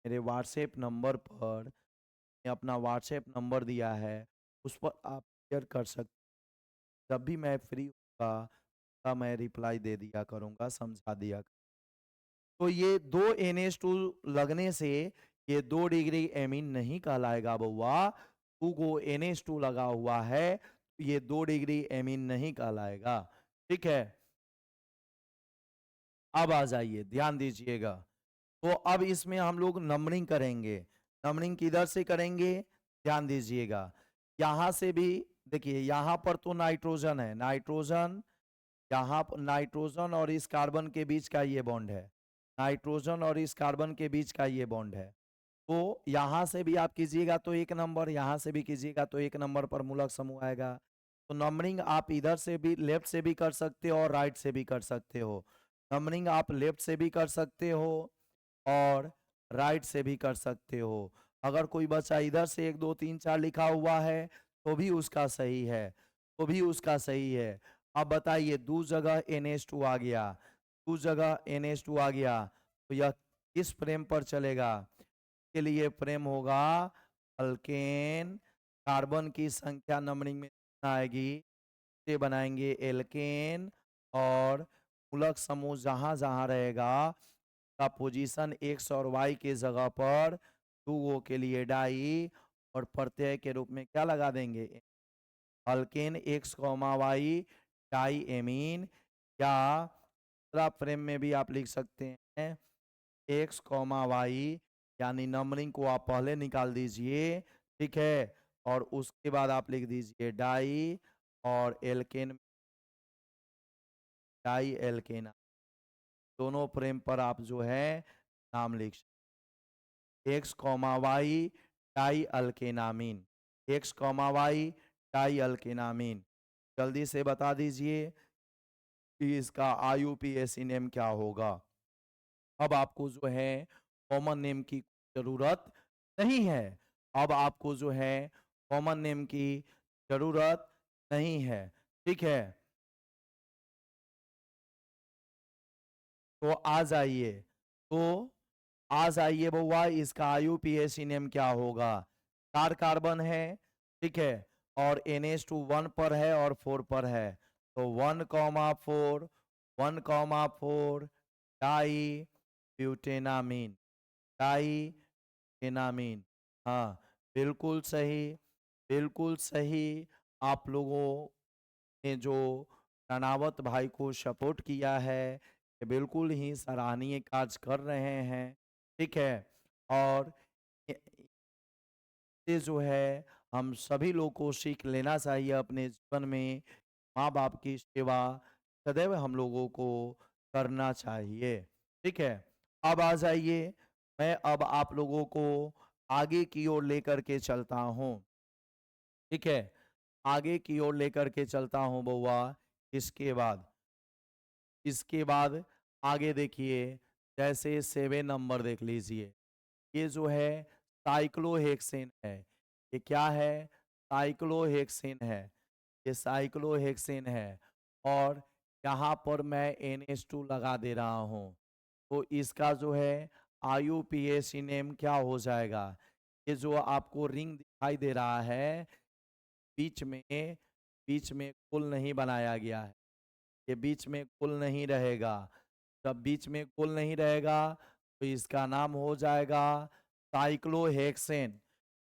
मेरे व्हाट्सएप नंबर पर, मैंने अपना व्हाट्सएप नंबर दिया है, उस पर आप शेयर कर सकते। जब भी मैं फ्री होगा तब मैं रिप्लाई दे दिया करूँगा, समझा दिया। तो ये 2 NH2 लगने से ये 2 डिग्री एमीन नहीं कहलाएगा बउआ। 2 गो NH2 लगा हुआ है, ये 2 डिग्री एमीन नहीं कहलाएगा। ठीक है, अब आ जाइए, ध्यान दीजिएगा। तो अब इसमें हम लोग नंबरिंग करेंगे। नंबरिंग किधर से करेंगे? ध्यान दीजिएगा, यहाँ से भी देखिए, यहाँ पर तो नाइट्रोजन है, नाइट्रोजन, यहाँ पर नाइट्रोजन और इस कार्बन के बीच का ये बॉन्ड है, नाइट्रोजन और इस कार्बन के बीच का ये बॉन्ड है। तो यहाँ से भी आप कीजिएगा तो 1 नंबर, यहाँ से भी कीजिएगा तो 1 नंबर पर मूलक समूह आएगा। तो नंबरिंग आप इधर से भी, लेफ्ट से भी कर सकते हो और राइट से भी कर सकते हो। नंबरिंग आप लेफ्ट से भी कर सकते हो और राइट से भी कर सकते हो। अगर कोई बच्चा इधर से 1 2 3 4 लिखा हुआ है तो भी उसका सही है, तो भी उसका सही है। अब बताइए, 2 जगह NH2 आ गया, 2 जगह NH2 आ गया, तो यह किस फ्रेम पर चलेगा? के लिए फ्रेम होगा अल्केन। कार्बन की संख्या नंबरिंग में आएगी, से बनाएंगे एल्केन, और मूलक समूह जहां जहां रहेगा का पोजीशन एक्स और वाई के जगह पर 2 गो के लिए डाई, और प्रत्यय के रूप में क्या लगा देंगे? Alkane X comma Y diamine. या दूसरा फ्रेम में भी आप लिख सकते हैं एक्स कॉमा वाई, यानी नंबरिंग को आप पहले निकाल दीजिए। ठीक है, और उसके बाद आप लिख दीजिए डाई, और एल्केन, डाई एल्केन, दोनों फ्रेम पर आप जो है नाम लिख, X comma Y di alkanamine, X comma Y di alkanamine. जल्दी से बता दीजिए कि इसका IUPAC नेम क्या होगा। अब आपको जो है कॉमन नेम की जरूरत नहीं है, अब आपको जो है कॉमन नेम की जरूरत नहीं है। ठीक है, तो आ जाइए, तो आ जाइए बउआ, इसका IUPAC नेम क्या होगा? 4 कार्बन है, ठीक है, और NH2 1 पर है और 4 पर है, तो 1,4, 1,4 डाई ब्यूटेनामीन, डाई एनामीन। हाँ, बिल्कुल सही, बिल्कुल सही। आप लोगों ने जो रनावत भाई को सपोर्ट किया है, ये बिल्कुल ही सराहनीय कार्य कर रहे हैं। ठीक है। और ये जो है हम सभी लोग को सीख लेना चाहिए अपने जीवन में। माँ बाप की सेवा सदैव हम लोगों को करना चाहिए। ठीक है। अब आ जाइए, मैं अब आप लोगों को आगे की ओर लेकर के चलता हूँ। ठीक है। आगे की ओर लेकर के चलता हूँ बउआ। इसके बाद इसके बाद आगे देखिए, जैसे 7 नंबर देख लीजिए। ये जो है साइक्लोहेक्सेन है। ये क्या है? साइक्लोहेक्सेन है। ये साइक्लोहेक्सेन है। और यहाँ पर मैं NH2 लगा दे रहा हूँ। तो इसका जो है IUPAC नेम क्या हो जाएगा? ये जो आपको रिंग दिखाई दे रहा है, बीच में कुल नहीं बनाया गया है। ये बीच में कुल नहीं रहेगा। जब बीच में कुल नहीं रहेगा तो इसका नाम हो जाएगा साइक्लोहेक्सेन।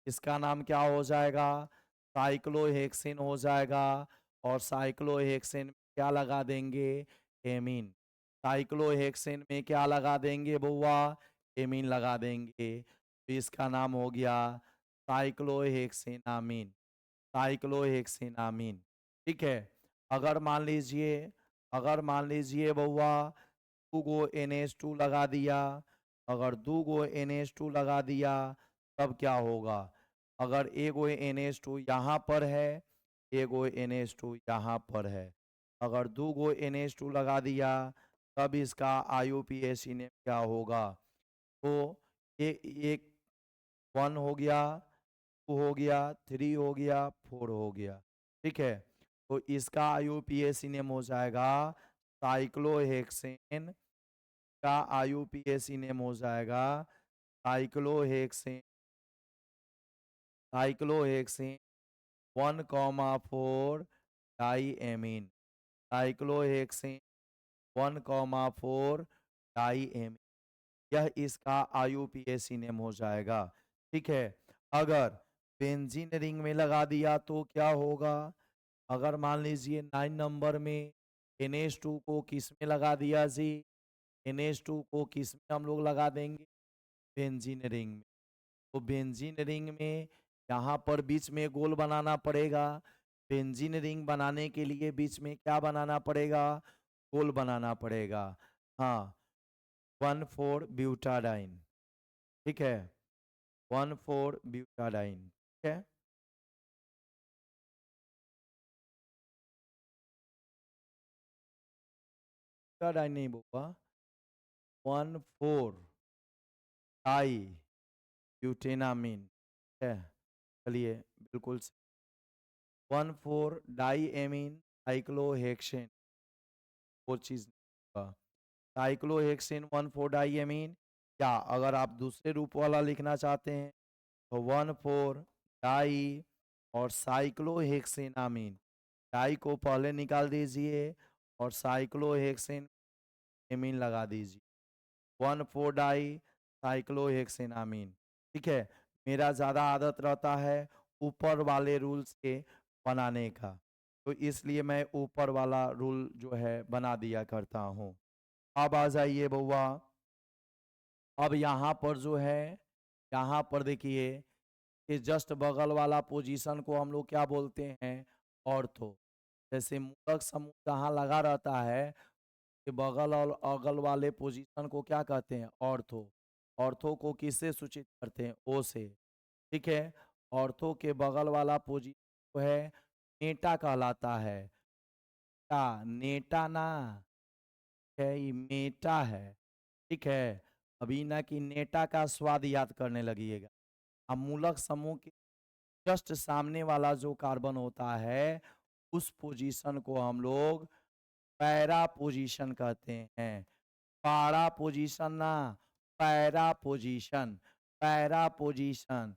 इसका नाम क्या हो जाएगा? साइक्लोहेक्सेन हो जाएगा। और साइक्लोहेक्सेन में क्या लगा देंगे? एमीन। साइक्लोहेक्सेन में क्या लगा देंगे बुआ? एमीन लगा देंगे। तो इसका नाम हो गया साइक्लोहेक्सेनामीन। साइक्लोहेक्सेनामीन। ठीक है। अगर मान लीजिए अगर मान लीजिए बउआ 2 गो NH2 लगा दिया, अगर 2 गो NH2 लगा दिया तब क्या होगा? अगर एगो NH2 यहाँ पर है, एगो NH2 यहाँ पर है, अगर 2 गो NH2 लगा दिया तब इसका IUPAC नेम क्या होगा? तो एक 1 हो गया, 2 हो गया, 3 हो गया, 4 हो गया। ठीक है। तो इसका IUPAC नेम हो जाएगा साइक्लोहेक्सेन। का IUPAC नेम हो जाएगा साइक्लोहेक्सेन। साइक्लोहेक्सेन 1,4 डाईएमीन। साइक्लोहेक्सेन 1,4 डाईएमीन। यह इसका IUPAC नेम हो जाएगा। ठीक है। अगर बेंजीन रिंग में लगा दिया तो क्या होगा? अगर मान लीजिए 9 नंबर में NH2 को किस में लगा दिया जी? NH2 को किस में हम लोग लगा देंगे? बेंजीन रिंग में। तो बेंजीन रिंग में यहाँ पर बीच में गोल बनाना पड़ेगा। बेंजीन रिंग बनाने के लिए बीच में क्या बनाना पड़ेगा? गोल बनाना पड़ेगा। हाँ, 1,4 ब्यूटाडाइन। ठीक है। 1,4 ब्यूटाडाइन। ठीक है। ब्यूटाडाइन नहीं बोला, 1,4 डाई ब्यूटेनामीन। ठीक है। चलिए, बिल्कुल 1,4 डाई एमीन साइक्लोहेक्सेन। वो चीज साइक्लोहेक्सेन 1,4 डाईएमीन। या अगर आप दूसरे रूप वाला लिखना चाहते हैं तो 1,4 डाई और साइक्लोहेक्सेनामीन। डाई को पहले निकाल दीजिए और साइक्लोहेक्सेन एमीन लगा दीजिए। 1,4 डाई साइक्लोहेक्सेनामीन। ठीक है। मेरा ज़्यादा आदत रहता है ऊपर वाले रूल से बनाने का, तो इसलिए मैं ऊपर वाला रूल जो है बना दिया करता हूँ। अब आ जाइए बउआ। अब यहाँ पर जो है, यहाँ पर देखिए, इस जस्ट बगल वाला पोजीशन को हम लोग क्या बोलते हैं? ऑर्थो। जैसे मूलक समूह जहाँ लगा रहता है, ये बगल और अगल वाले पोजीशन को क्या कहते हैं? ऑर्थो। ऑर्थो को किससे सूचित करते हैं? ओ से। ठीक है। ऑर्थो के बगल वाला पोजीशन जो है नेटा कहलाता है। नेटा, नेटा ना है, ये मेटा है। ठीक है। अभी ना कि नेटा का स्वाद याद करने लगिएगा। अब मूलक समूह के जस्ट सामने वाला जो कार्बन होता है, उस पोजीशन को हम लोग पैरा पोजीशन कहते हैं। पारा पोजीशन ना, पैरा पोजीशन। पैरा पोजीशन,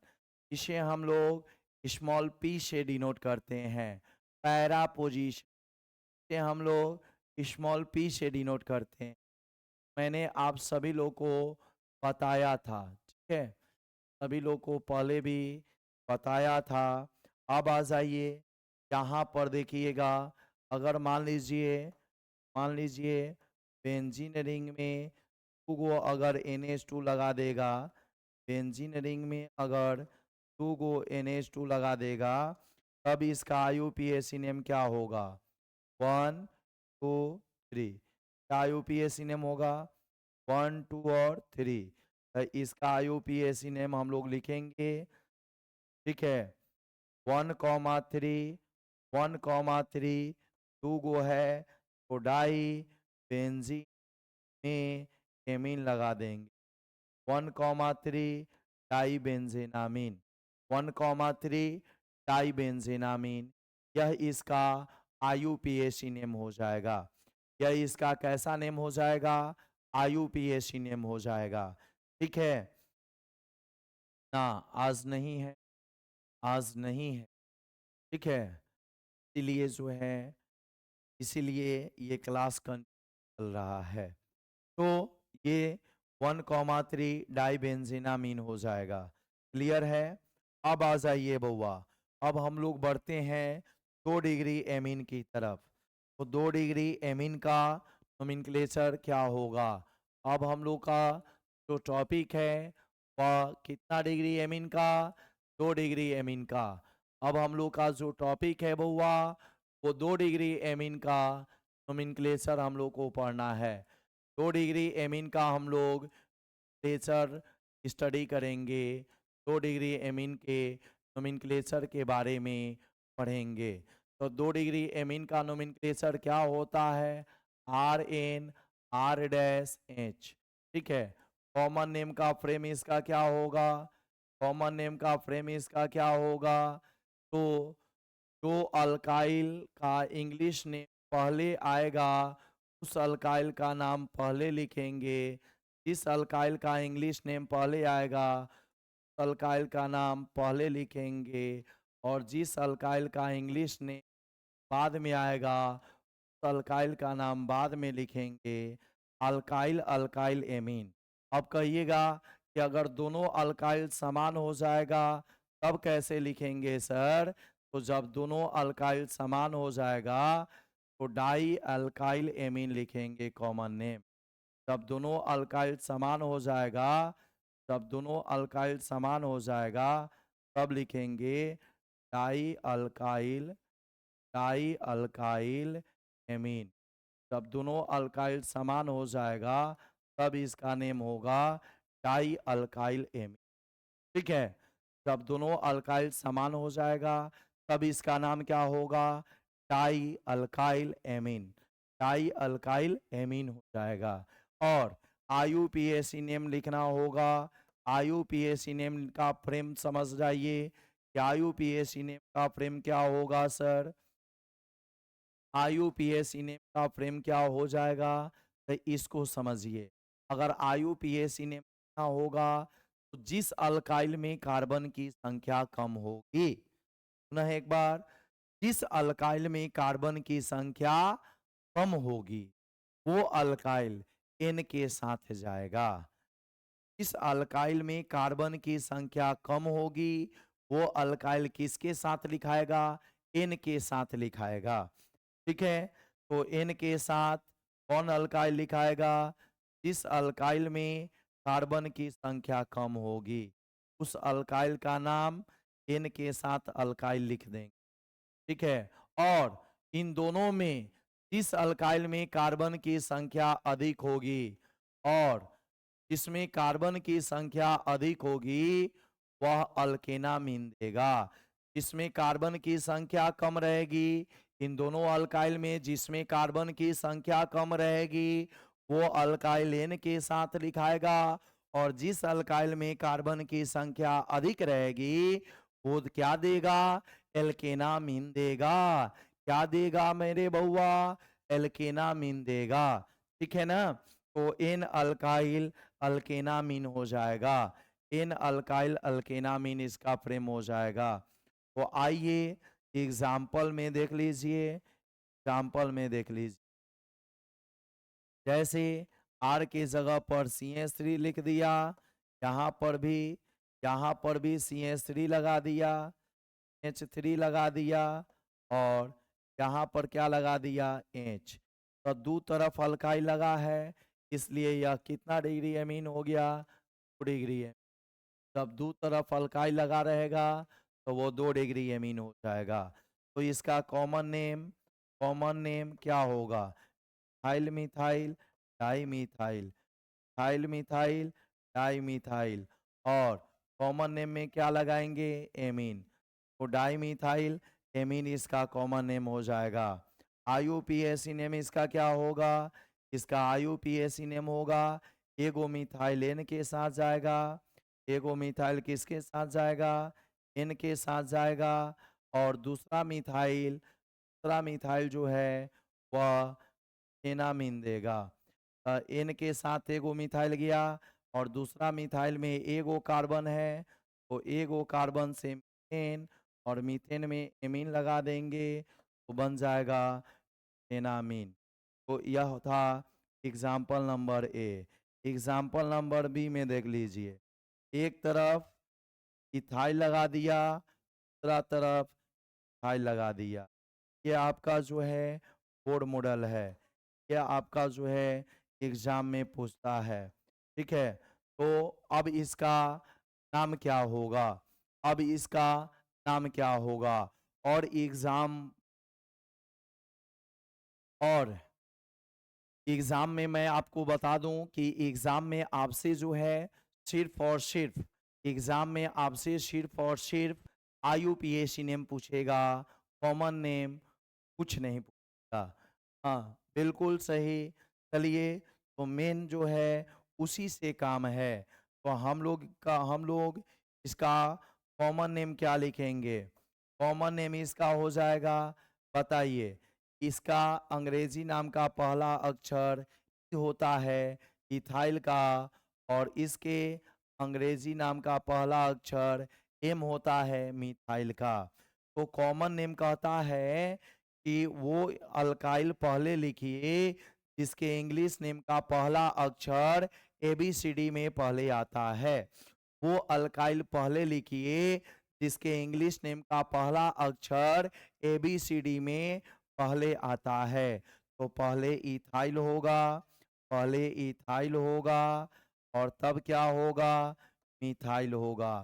इसे हम लोग स्मॉल p से डिनोट करते हैं। पैरा पोजीशन से हम लोग स्मॉल p से डिनोट करते हैं। मैंने आप सभी लोग को बताया था। ठीक है। सभी लोग को पहले भी बताया था। अब आ जाइए, यहाँ पर देखिएगा, अगर मान लीजिए बेंजीन रिंग में 2 गो अगर NH2 लगा देगा, बेंजीन रिंग में अगर 2 गो NH2 लगा देगा, तब इसका IUPAC नेम क्या होगा? 1 2 3। क्या IUPAC नेम होगा? 1 2 और 3। तो इसका IUPAC नेम हम लोग लिखेंगे, ठीक है। 1,3 1,3 2 गो है तो डाई बेंजीन में एमीन लगा देंगे। 1,3 डाई बेंजीनामीन, 1,3 डाई बेंजीनामीन, यह इसका IUPAC नेम हो जाएगा। यह इसका कैसा नेम हो जाएगा? IUPAC नेम हो जाएगा, ठीक है ना। आज नहीं है, आज नहीं है, ठीक है। इसीलिए जो है, इसीलिए ये क्लास चल रहा है। तो ये 1,3 डाइबेंजीनामीन हो जाएगा। क्लियर है? अब आ जाइए बउआ, अब हम लोग बढ़ते हैं 2 डिग्री एमीन की तरफ। तो 2 डिग्री एमीन का नोमेनक्लेचर क्या होगा? अब हम लोग का जो टॉपिक है वह कितना डिग्री एमीन का? 2 डिग्री एमीन का। अब हम लोग का जो टॉपिक है बउआ, वो 2 डिग्री एमीन का नोमेनक्लेचर हम लोग को पढ़ना है। 2 डिग्री एमीन का हम लोग नोमेनक्लेचर स्टडी करेंगे। 2 डिग्री एमीन के नोमेनक्लेचर के बारे में पढ़ेंगे। तो 2 डिग्री एमीन का नोमेनक्लेचर क्या होता है? RN R-H, ठीक है। कॉमन नेम का फ्रेम इसका क्या होगा? कॉमन नेम का फ्रेम इसका क्या होगा? तो जो अल्काइल का इंग्लिश नेम पहले आएगा, उस अल्काइल का नाम पहले लिखेंगे। जिस अल्काइल का इंग्लिश नेम पहले आएगा, उस अल्काइल का नाम पहले लिखेंगे। और जिस अल्काइल का इंग्लिश नेम बाद में आएगा, उस अल्काइल का नाम बाद में लिखेंगे। Alkyl alkyl amine. अब कहिएगा कि अगर दोनों अल्काइल समान हो जाएगा तब कैसे लिखेंगे सर? तो जब दोनों अल्काइल समान हो जाएगा तो डाई अल्काइल एमीन लिखेंगे कॉमन नेम। जब दोनों अल्काइल समान हो जाएगा, जब दोनों अल्काइल समान हो जाएगा तब लिखेंगे डाई अल्काइल एमीन। जब दोनों अल्काइल समान हो जाएगा तब इसका नेम होगा डाई अल्काइल एमीन, ठीक है। जब दोनों अल्काइल समान हो जाएगा तब इसका नाम क्या होगा? Die alkyl amine. Die alkyl amine हो जाएगा। और IUPAC नेम लिखना होगा। IUPAC नेम का फ्रेम समझ जाइए कि IUPAC नेम का फ्रेम क्या होगा सर? IUPAC नेम का फ्रेम क्या हो जाएगा? तो इसको समझिए। अगर IUPAC नेम लिखना होगा तो जिस अल्काइल में कार्बन की संख्या कम होगी, पुनः एक बार, जिस अल्काइल में कार्बन की संख्या कम होगी वो अल्काइल N के साथ जाएगा। इस अल्काइल में कार्बन की संख्या कम होगी वो अल्काइल किसके साथ लिखाएगा? N के साथ लिखाएगा, ठीक है। तो N के साथ कौन अल्काइल लिखाएगा? जिस अल्काइल में कार्बन की संख्या कम होगी उस अल्काइल का नाम N के साथ अल्काइल लिख देंगे, ठीक है। और इन दोनों में जिस अल्काइल में कार्बन की संख्या अधिक होगी और जिसमें कार्बन की संख्या अधिक होगी वह अल्केनामीन देगा। जिसमें कार्बन की संख्या कम रहेगी, इन दोनों अल्काइल में जिसमें कार्बन की संख्या कम रहेगी वो अल्काइल N के साथ लिखाएगा। और जिस अल्काइल में कार्बन की संख्या अधिक रहेगी वो क्या देगा? एल्केनामीन देगा। क्या देगा मेरे बउआ? एल्केनामीन देगा, ठीक है ना। तो N अल्काइल अल्केनामीन हो जाएगा। N अल्काइल अल्केनामीन इसका फ्रेम हो जाएगा। तो आइए एग्जाम्पल में देख लीजिए, एग्जाम्पल में देख लीजिए। जैसे R की जगह पर CH3 लिख दिया, यहाँ पर भी CH3 लगा दिया, H3 लगा दिया और यहाँ पर क्या लगा दिया, H। तो दो तरफ अल्काइल लगा है, इसलिए यह कितना डिग्री एमीन हो गया, 2 डिग्री है। जब दो तरफ अल्काइल लगा रहेगा तो वो 2 डिग्री एमीन हो जाएगा। तो इसका कॉमन नेम क्या होगा, methyl methyl di methyl, methyl methyl di methyl. और कॉमन नेम में क्या लगाएंगे, एमीन। तो डाई मिथाइल एमीन इसका कॉमन नेम हो जाएगा। आईयूपीएसी नेम इसका क्या होगा, इसका आईयूपीएसी नेम होगा, एगो मिथाइल एन के साथ जाएगा, एगो मिथाइल किसके साथ जाएगा, एन के साथ जाएगा। और दूसरा मिथाइल जो है वह एनामीन देगा। एन के साथ एगो मिथाइल गया और दूसरा मिथाइल में एगो कार्बन है, तो एगो कार्बन से मीथेन, और मीथेन में एमीन लगा देंगे तो बन जाएगा एनामीन। तो यह था example number A. Example number B में देख लीजिए, एक तरफ इथाइल लगा दिया, दूसरा तरफ इथाइल लगा दिया। ये आपका जो है बोर्ड मॉडल है, यह आपका जो है एग्जाम में पूछता है। ठीक है, तो अब इसका नाम क्या होगा, अब इसका नाम क्या होगा। और और एग्जाम में मैं आपको बता दूं कि एग्जाम में आपसे जो है सिर्फ और सिर्फ एग्जाम में आपसे सिर्फ और सिर्फ आईयूपीएसी नेम पूछेगा, कॉमन नेम कुछ नहीं पूछेगा। हाँ बिल्कुल सही। चलिए, तो मेन जो है उसी से काम है। तो हम लोग इसका कॉमन नेम क्या लिखेंगे, कॉमन नेम इसका हो जाएगा, बताइए। इसका अंग्रेजी नाम का पहला अक्षर होता है इथाइल का, और इसके अंग्रेजी नाम का पहला अक्षर एम होता है मिथाइल का। तो कॉमन नेम कहता है कि वो अल्काइल पहले लिखिए जिसके इंग्लिश नेम का पहला अक्षर ABCD में पहले आता है। वो अल्काइल पहले लिखिए जिसके इंग्लिश नेम का पहला अक्षर ABCD में पहले आता है। तो पहले इथाइल होगा, पहले इथाइल होगा, और तब क्या होगा, मिथाइल होगा।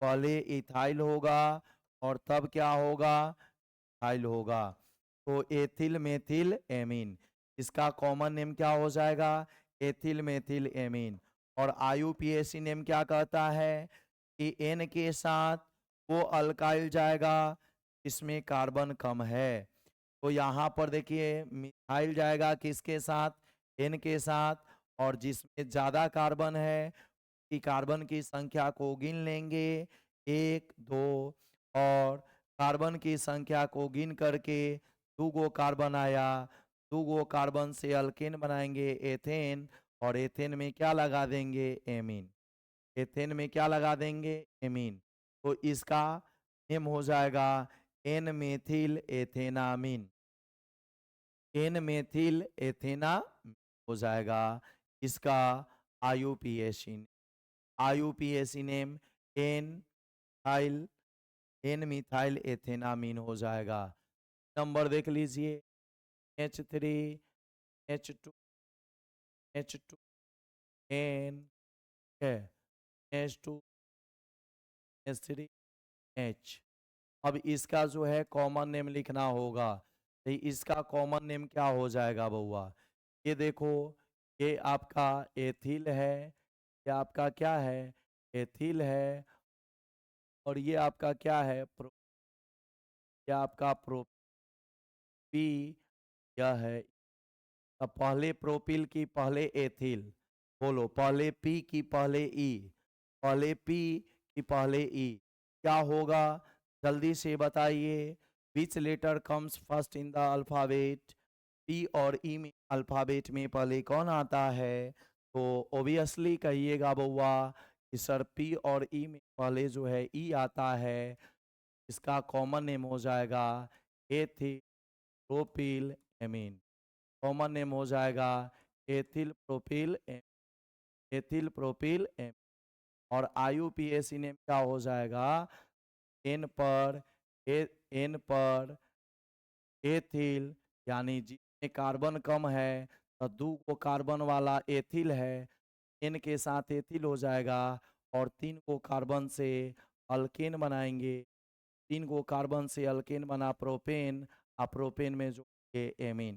पहले इथाइल होगा और तब क्या होगा, मिथाइल होगा। तो एथिल मेथिल एमीन, इसका कॉमन नेम क्या हो जाएगा, एथिल मेथिल एमीन। और आईयूपीएसी नेम क्या कहता है कि एन के साथ वो अल्काइल जाएगा इसमें कार्बन कम है। तो यहाँ पर देखिए मिथाइल जाएगा किसके साथ, एन के साथ, और जिसमें ज़्यादा कार्बन है कि कार्बन की संख्या को गिन लेंगे, 1 2, और कार्बन की संख्या को गिन करके 2 गो कार्बन आया, 2 गो कार्बन से अल्केन बनाएंगे एथेन, और एथेन में क्या लगा देंगे, एमीन। एथेन में क्या लगा देंगे, एमीन। तो इसका नेम हो जाएगा N methyl ethanamine, N methyl एथेना हो जाएगा इसका IUPAC. IUPAC name N methyl, N methyl ethanamine हो जाएगा। नंबर देख लीजिए, H3 H2 H2 N है, H2 H3 H। अब इसका जो है कॉमन नेम लिखना होगा, तो इसका कॉमन नेम क्या हो जाएगा बउआ, ये देखो, ये आपका एथिल है, ये आपका क्या है, एथिल है, और ये आपका क्या है, ये आपका प्रोपी, यह है। अब पहले प्रोपिल की पहले एथिल, बोलो पहले पी की पहले ई, पहले पी की पहले ई, क्या होगा, जल्दी से बताइए। Which letter comes first in the alphabet, P और ई में अल्फाबेट में पहले कौन आता है, तो ओबियसली कहिएगा बउआ कि सर पी और ई में पहले जो है ई आता है। इसका कॉमन नेम हो जाएगा एथिल एमीन, कॉमन नेम हो जाएगा एथिल प्रोपिल एम। और आईयूपीएसी नेम क्या हो जाएगा, एन पर एथिल, यानी जिसमें कार्बन कम है तो 2 को कार्बन वाला एथिल है, N के साथ एथिल हो जाएगा और 3 को कार्बन से अल्केन बनाएंगे। 3 को कार्बन से अल्केन बना प्रोपेन, और प्रोपेन में जोड़ दिए एमीन।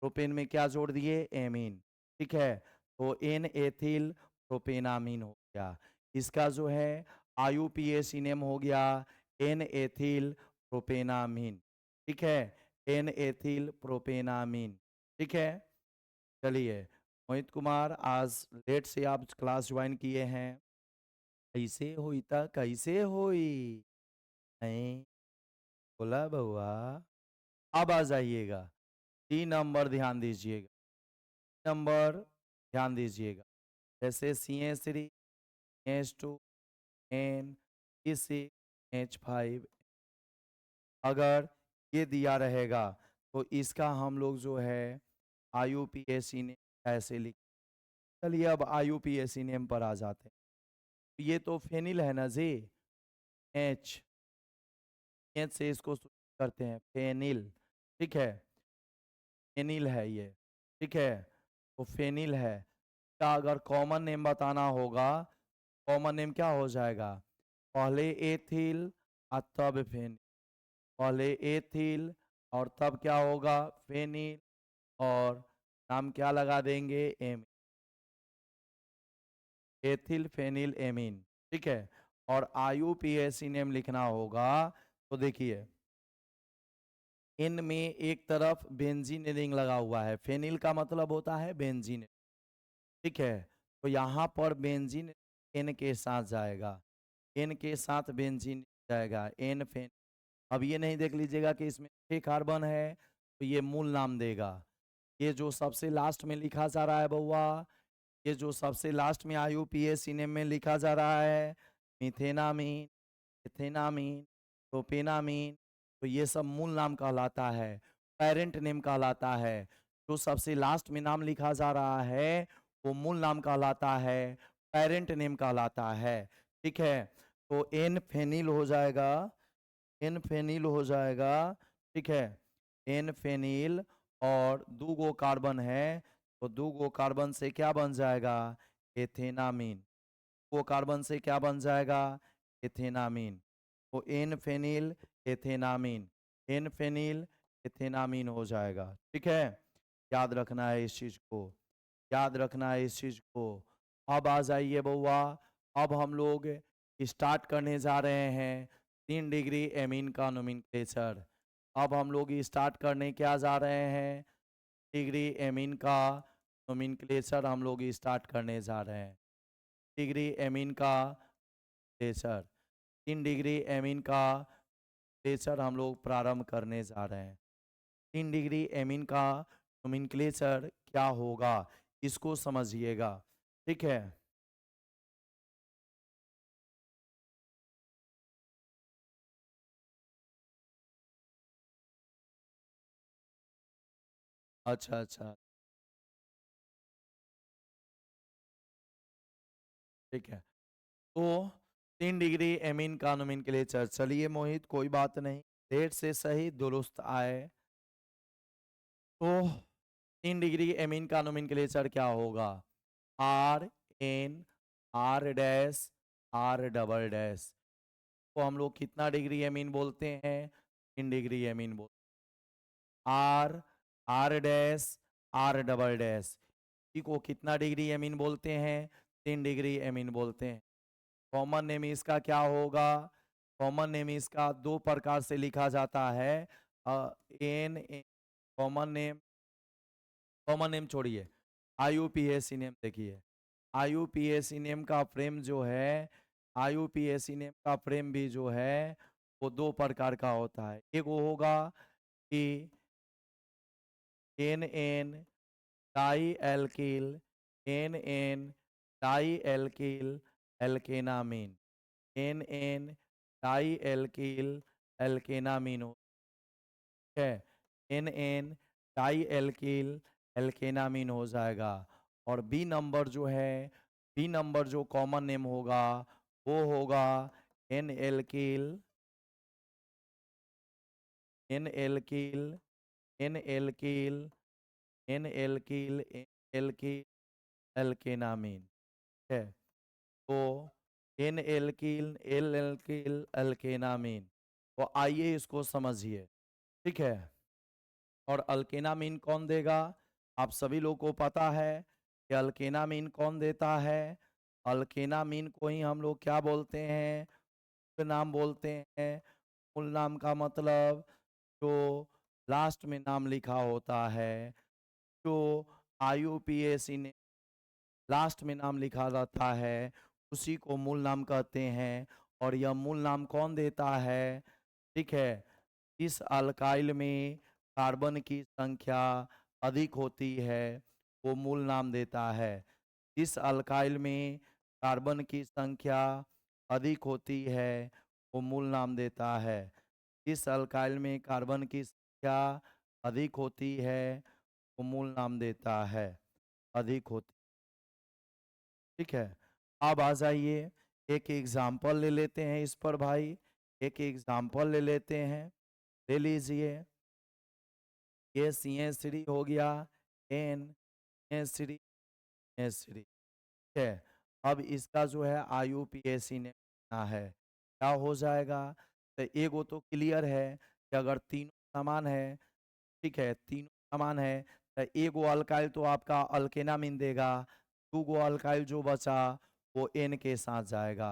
प्रोपेन में क्या जोड़ दिए? एमीन। ठीक है, तो एन एथिल प्रोपेनामीन हो गया। इसका जो है IUPAC नेम हो गया एन एथिल प्रोपेनामीन। ठीक है, एन एथिल प्रोपेनामीन। ठीक है, चलिए मोहित कुमार, आज लेट से आप क्लास ज्वाइन किए हैं, कैसे हुई था, कैसे हुई? नहीं बोला बउआ। अब आ जाइएगा, 3 नंबर ध्यान दीजिएगा, नंबर ध्यान दीजिएगा। जैसे CH3 H2 N H5, अगर ये दिया रहेगा तो इसका हम लोग जो है IUPAC ने ऐसे लिख। चलिए अब IUPAC नेम पर आ जाते हैं। ये तो फेनिल है ना जी, H से इसको करते हैं फेनिल। ठीक है, फेनिल है ये। ठीक है, तो फेनिल है। का अगर कॉमन नेम बताना होगा, कॉमन नेम क्या हो जाएगा? पहले एथिल और तब फेनिल, पहले एथिल और तब क्या होगा? फेनिल, और नाम क्या लगा देंगे? M, ethyl phenyl amine. ठीक है, और IUPAC नेम लिखना होगा तो देखिए, इन में एक तरफ बेंजीन रिंग लगा हुआ है, फेनिल का मतलब होता है बेंजीन। ठीक है, तो यहाँ पर बेंजीन N के साथ जाएगा, N के साथ बेंजीन जाएगा, N फेन। अब ये नहीं देख लीजिएगा कि इसमें 6 कार्बन है तो ये मूल नाम देगा। ये जो सबसे लास्ट में लिखा जा रहा है बउआ, ये जो सबसे लास्ट में IUPAC नेम में लिखा जा रहा है, मिथेनामीन, इथेनामीन, प्रोपेनामीन, तो ये सब मूल नाम कहलाता है, पेरेंट नेम कहलाता है। जो सबसे लास्ट में नाम लिखा जा रहा है वो मूल नाम कहलाता है, पेरेंट नेम कहलाता है। ठीक है, तो एन फेनिल हो जाएगा, एन फेनिल हो जाएगा। ठीक है, एन फेनिल, और 2 गो कार्बन है तो 2 गो कार्बन से क्या बन जाएगा? एथेनामीन। वो कार्बन से क्या बन जाएगा? एथेनामीन। तो एन फेनिल एथेनामीन, एन फेनिल एथेनामीन हो जाएगा। ठीक है, याद रखना है इस चीज को, याद रखना है इस चीज को। अब आ जाइए बउआ, अब हम लोग स्टार्ट करने जा रहे हैं 3 डिग्री एमीन का नोमेनक्लेचर। अब हम लोग स्टार्ट करने क्या जा रहे हैं? डिग्री एमीन का नोमेनक्लेचर हम लोग स्टार्ट करने जा रहे हैं। डिग्री एमीन का क्लेचर, 3 डिग्री एमीन का क्लेचर हम लोग प्रारंभ करने जा रहे हैं। 3 डिग्री एमीन का नोमेनक्लेचर क्या होगा, इसको समझिएगा। ठीक है, अच्छा अच्छा, ठीक है। तो 3 डिग्री एमीन का नोमेनक्लेचर, चलिए मोहित कोई बात नहीं, देर से सही दुरुस्त आए। तो 3 डिग्री एमीन का नोमेनक्लेचर क्या होगा? R N, R dash, R double dash. तो हम लोग कितना डिग्री एमीन बोलते हैं? 3 डिग्री एमीन बोलते हैं। R, R dash, R double dash, इसी को कितना डिग्री एमीन बोलते हैं? 3 डिग्री एमीन बोलते हैं। कॉमन नेम इसका क्या होगा? कॉमन नेम इसका 2 प्रकार से लिखा जाता है। N, common name, common name छोड़िए, IUPAC नेम देखिए। IUPAC नेम का फ्रेम जो है, IUPAC नेम का फ्रेम भी जो है वो 2 प्रकार का होता है। एक वो होगा कि N N dialkyl, N N dialkyl alkanamine, N N dialkyl alkanamine है, N N dialkyl alkanamine हो जाएगा। और बी नंबर जो है, बी नंबर जो कॉमन नेम होगा वो होगा N alkyl, N alkyl N alkyl, N alkyl, N alkyl, alkanamine है। तो N alkyl, L alkyl, alkanamine. तो आइए इसको समझिए, ठीक है। और अल्केनामीन कौन देगा? आप सभी लोग को पता है कि अल्केनामीन कौन देता है। अल्केनामीन को ही हम लोग क्या बोलते हैं? नाम बोलते हैं। मूल नाम का मतलब जो लास्ट में नाम लिखा होता है, जो IUPAC ने लास्ट में नाम लिखा रहता है, उसी को मूल नाम कहते हैं। और यह मूल नाम कौन देता है? ठीक है, इस अल्काइल में कार्बन की संख्या अधिक होती है, वो मूल नाम देता है। इस अल्काइल में कार्बन की संख्या अधिक होती है, वो मूल नाम देता है। इस अल्काइल में कार्बन की संख्या अधिक होती है, वो मूल नाम देता है। अधिक होती, ठीक है। अब आ जाइए, एक एग्जाम्पल ले लेते हैं इस पर भाई। एक एग्जाम्पल ले लेते हैं, ले लीजिए। ये CH3 हो गया, NH3, NH3, ठीक है। अब इसका जो है IUPAC ने ना है, क्या हो जाएगा? तो एगो तो क्लियर है कि अगर तीनों समान है, ठीक है, तीनों समान है, तो एगो अल्काइल तो आपका अल्केनामीन देगा। दो गो अल्काइल जो बचा वो N के साथ जाएगा।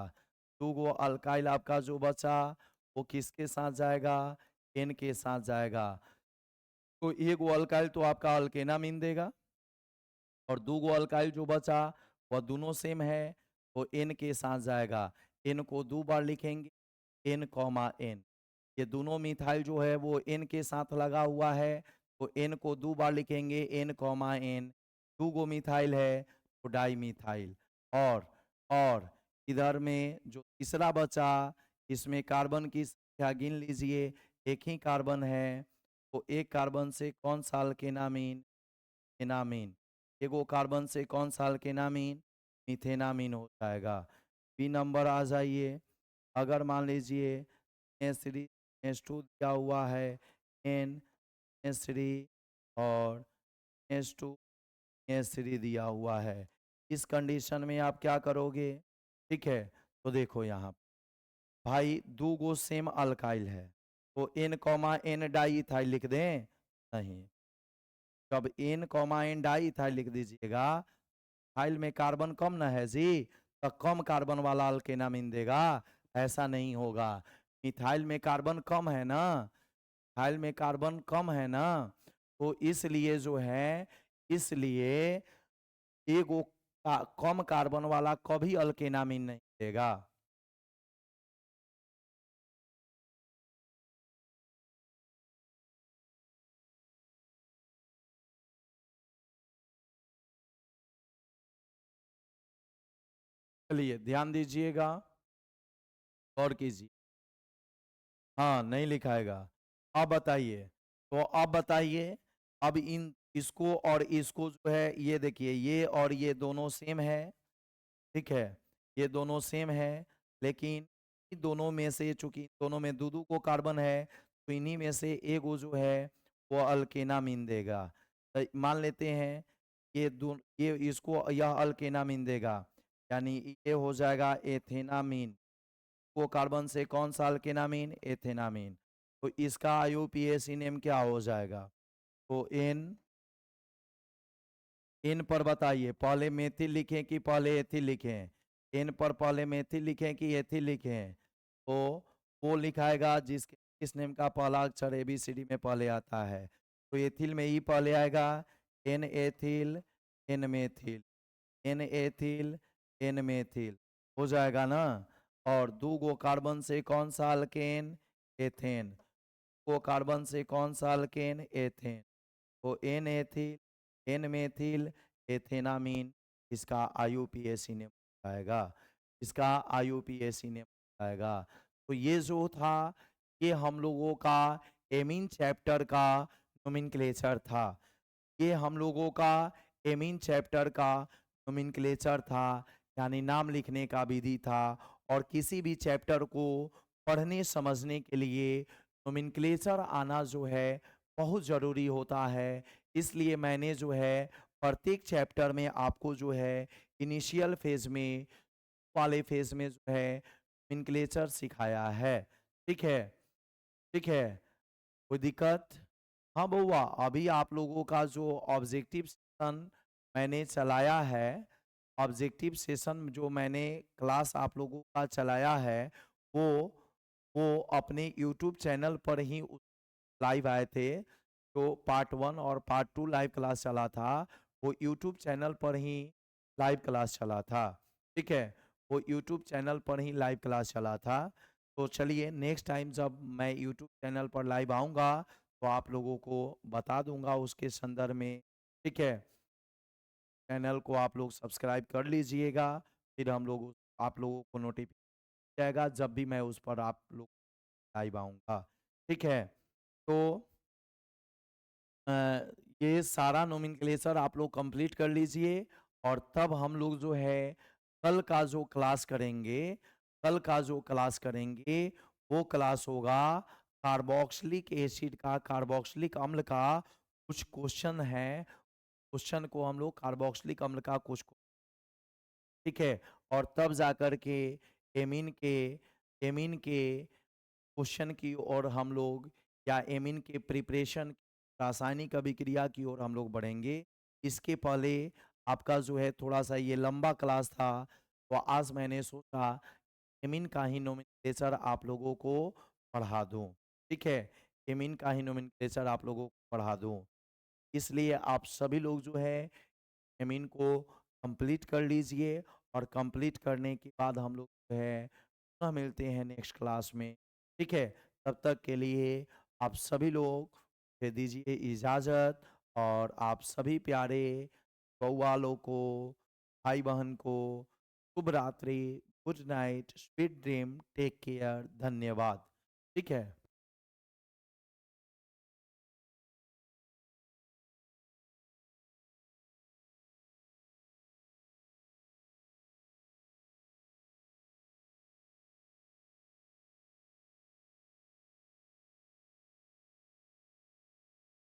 दो गो अल्काइल आपका जो बचा वो किसके साथ जाएगा? N के साथ जाएगा। तो एगो अल्काइल तो आपका अल्केनामीन देगा, और दो गो अल्काइल जो बचा वह दोनों सेम है, तो N के साथ जाएगा। N को दो बार लिखेंगे, N कॉमा N। ये दोनों मिथाइल जो है वो N के साथ लगा हुआ है, तो N को दो बार लिखेंगे, N कॉमा N। दो गो मिथाइल है तो डाई मिथाइल। और इधर में जो तीसरा बचा, इसमें कार्बन की संख्या गिन लीजिए, एक ही कार्बन है, तो एक कार्बन से कौन सा अल्केनामीन? एनामीन। एगो कार्बन से कौन सा अल्केनामीन? मिथेनामीन हो जाएगा। बी नंबर आ जाइए। अगर मान लीजिए NH3 NH2 दिया हुआ है, NH3 और NH2 NH3 दिया हुआ है, इस कंडीशन में आप क्या करोगे? ठीक है, तो देखो यहाँ भाई दो गो सेम अल्काइल है, तो N comma N di ethyl लिख दें? नहीं। जब N comma N di ethyl लिख दीजिएगा, फाइल में कार्बन कम ना है जी, तो कम कार्बन वाला अल्केनामीन देगा, ऐसा नहीं होगा। मिथाइल में कार्बन कम है ना, मिथाइल में कार्बन कम है ना, तो इसलिए जो है, इसलिए एगो कम कार्बन वाला कभी अल्केनामीन नहीं देगा। चलिए ध्यान दीजिएगा, गौर कीजिए। हाँ नहीं लिखाएगा। अब बताइए, तो अब बताइए, अब इन इसको और इसको जो है, ये देखिए ये और ये दोनों सेम है, ठीक है, ये दोनों सेम है, लेकिन इन दोनों में से, चूंकि दोनों में दो दो को कार्बन है, तो इन्हीं में से एक वो जो है वो अल्केनामीन देगा। तो मान लेते हैं ये इसको यह अल्केनामीन देगा, यानी ये हो जाएगा एथेनामीन। को कार्बन से कौन सा अल्केनामीन? एथेनामीन। तो इसका IUPAC नेम क्या हो जाएगा? तो इन पर बताइए, पहले मेथिल लिखें कि पहले एथिल लिखें? इन पर पहले मेथिल लिखें कि एथिल लिखें? तो वो लिखाएगा जिसके इस नेम का पहला अक्षर ABCD में पहले आता है, तो एथिल में ई पहले आएगा, N ethyl, N methyl, N ethyl, N methyl हो जाएगा ना। और दो गो कार्बन से कौन सा अल्केन? एथेन। को कार्बन से कौन सा अल्केन? एथेन। तो N एथिल, N मेथिल, एथेनामीन, इसका IUPAC नेम आएगा, इसका IUPAC नेम आएगा। तो ये जो था, ये हम लोगों का एमीन चैप्टर का नोमेनक्लेचर था। ये हम लोगों का एमीन चैप्टर का नोमेनक्लेचर था, यानी नाम लिखने का विधि था। और किसी भी चैप्टर को पढ़ने समझने के लिए नोमेनक्लेचर आना जो है बहुत ज़रूरी होता है। इसलिए मैंने जो है प्रत्येक चैप्टर में आपको जो है इनिशियल फेज़ में वाले फेज़ में जो है नोमेनक्लेचर सिखाया है। ठीक है? ठीक है? कोई दिक्कत? हाँ बउआ, अभी आप लोगों का जो ऑब्जेक्टिव सेशन मैंने चलाया है, ऑब्जेक्टिव सेशन जो मैंने क्लास आप लोगों का चलाया है, वो वो अपने यूट्यूब चैनल पर ही लाइव आए थे। तो पार्ट 1 और पार्ट 2 लाइव क्लास चला था, वो यूट्यूब चैनल पर ही लाइव क्लास चला था। ठीक है? वो यूट्यूब चैनल पर ही लाइव क्लास चला था। तो चलिए नेक्स्ट टाइम जब मैं यूट्यूब चैनल पर लाइव आऊँगा, तो आप लोगों को बता दूँगा उसके संदर्भ में। ठीक है? चैनल को आप लोग सब्सक्राइब कर लीजिएगा, फिर हम लोग आप लोगों को नोटिफ़िकेशन जाएगा जब भी मैं उस पर आप लोग लाइव आऊँगा। ठीक है? तो अ, ये सारा नोमेनक्लेचर आप लोग कंप्लीट कर लीजिए और तब हम लोग जो है कल का जो क्लास करेंगे, कल का जो क्लास करेंगे वो क्लास होगा कार्बोक्सिलिक एसिड का, कार्बोक्सिलिक अम्ल का कुछ क्वेश्चन है। क्वेश्चन को हम लोग कार्बोक्सिलिक अम्ल का कुछ, ठीक है? और तब जाकर के एमीन के एमीन के क्वेश्चन की ओर हम लोग या एमीन के प्रिपरेशन रासायनिक अभिक्रिया की ओर हम लोग बढ़ेंगे। इसके पहले आपका जो है थोड़ा-सा ये लंबा क्लास था, तो आज मैंने सोचा एमीन का ही नोमेनक्लेचर आप लोगों को पढ़ा दूँ, ठीक है? एमीन का ही नोमेनक्लेचर आप लोगों को पढ़ा दूँ। इसलिए आप सभी लोग जो है एमीन को कंप्लीट कर लीजिए और कंप्लीट करने के बाद हम लोग जो है पुनः मिलते हैं नेक्स्ट क्लास में। ठीक है? तब तक के लिए आप सभी लोग दे दीजिए इजाज़त और आप सभी प्यारे बउवालों को, भाई-बहन को शुभ रात्रि, good night, sweet dream, take care, धन्यवाद। ठीक है?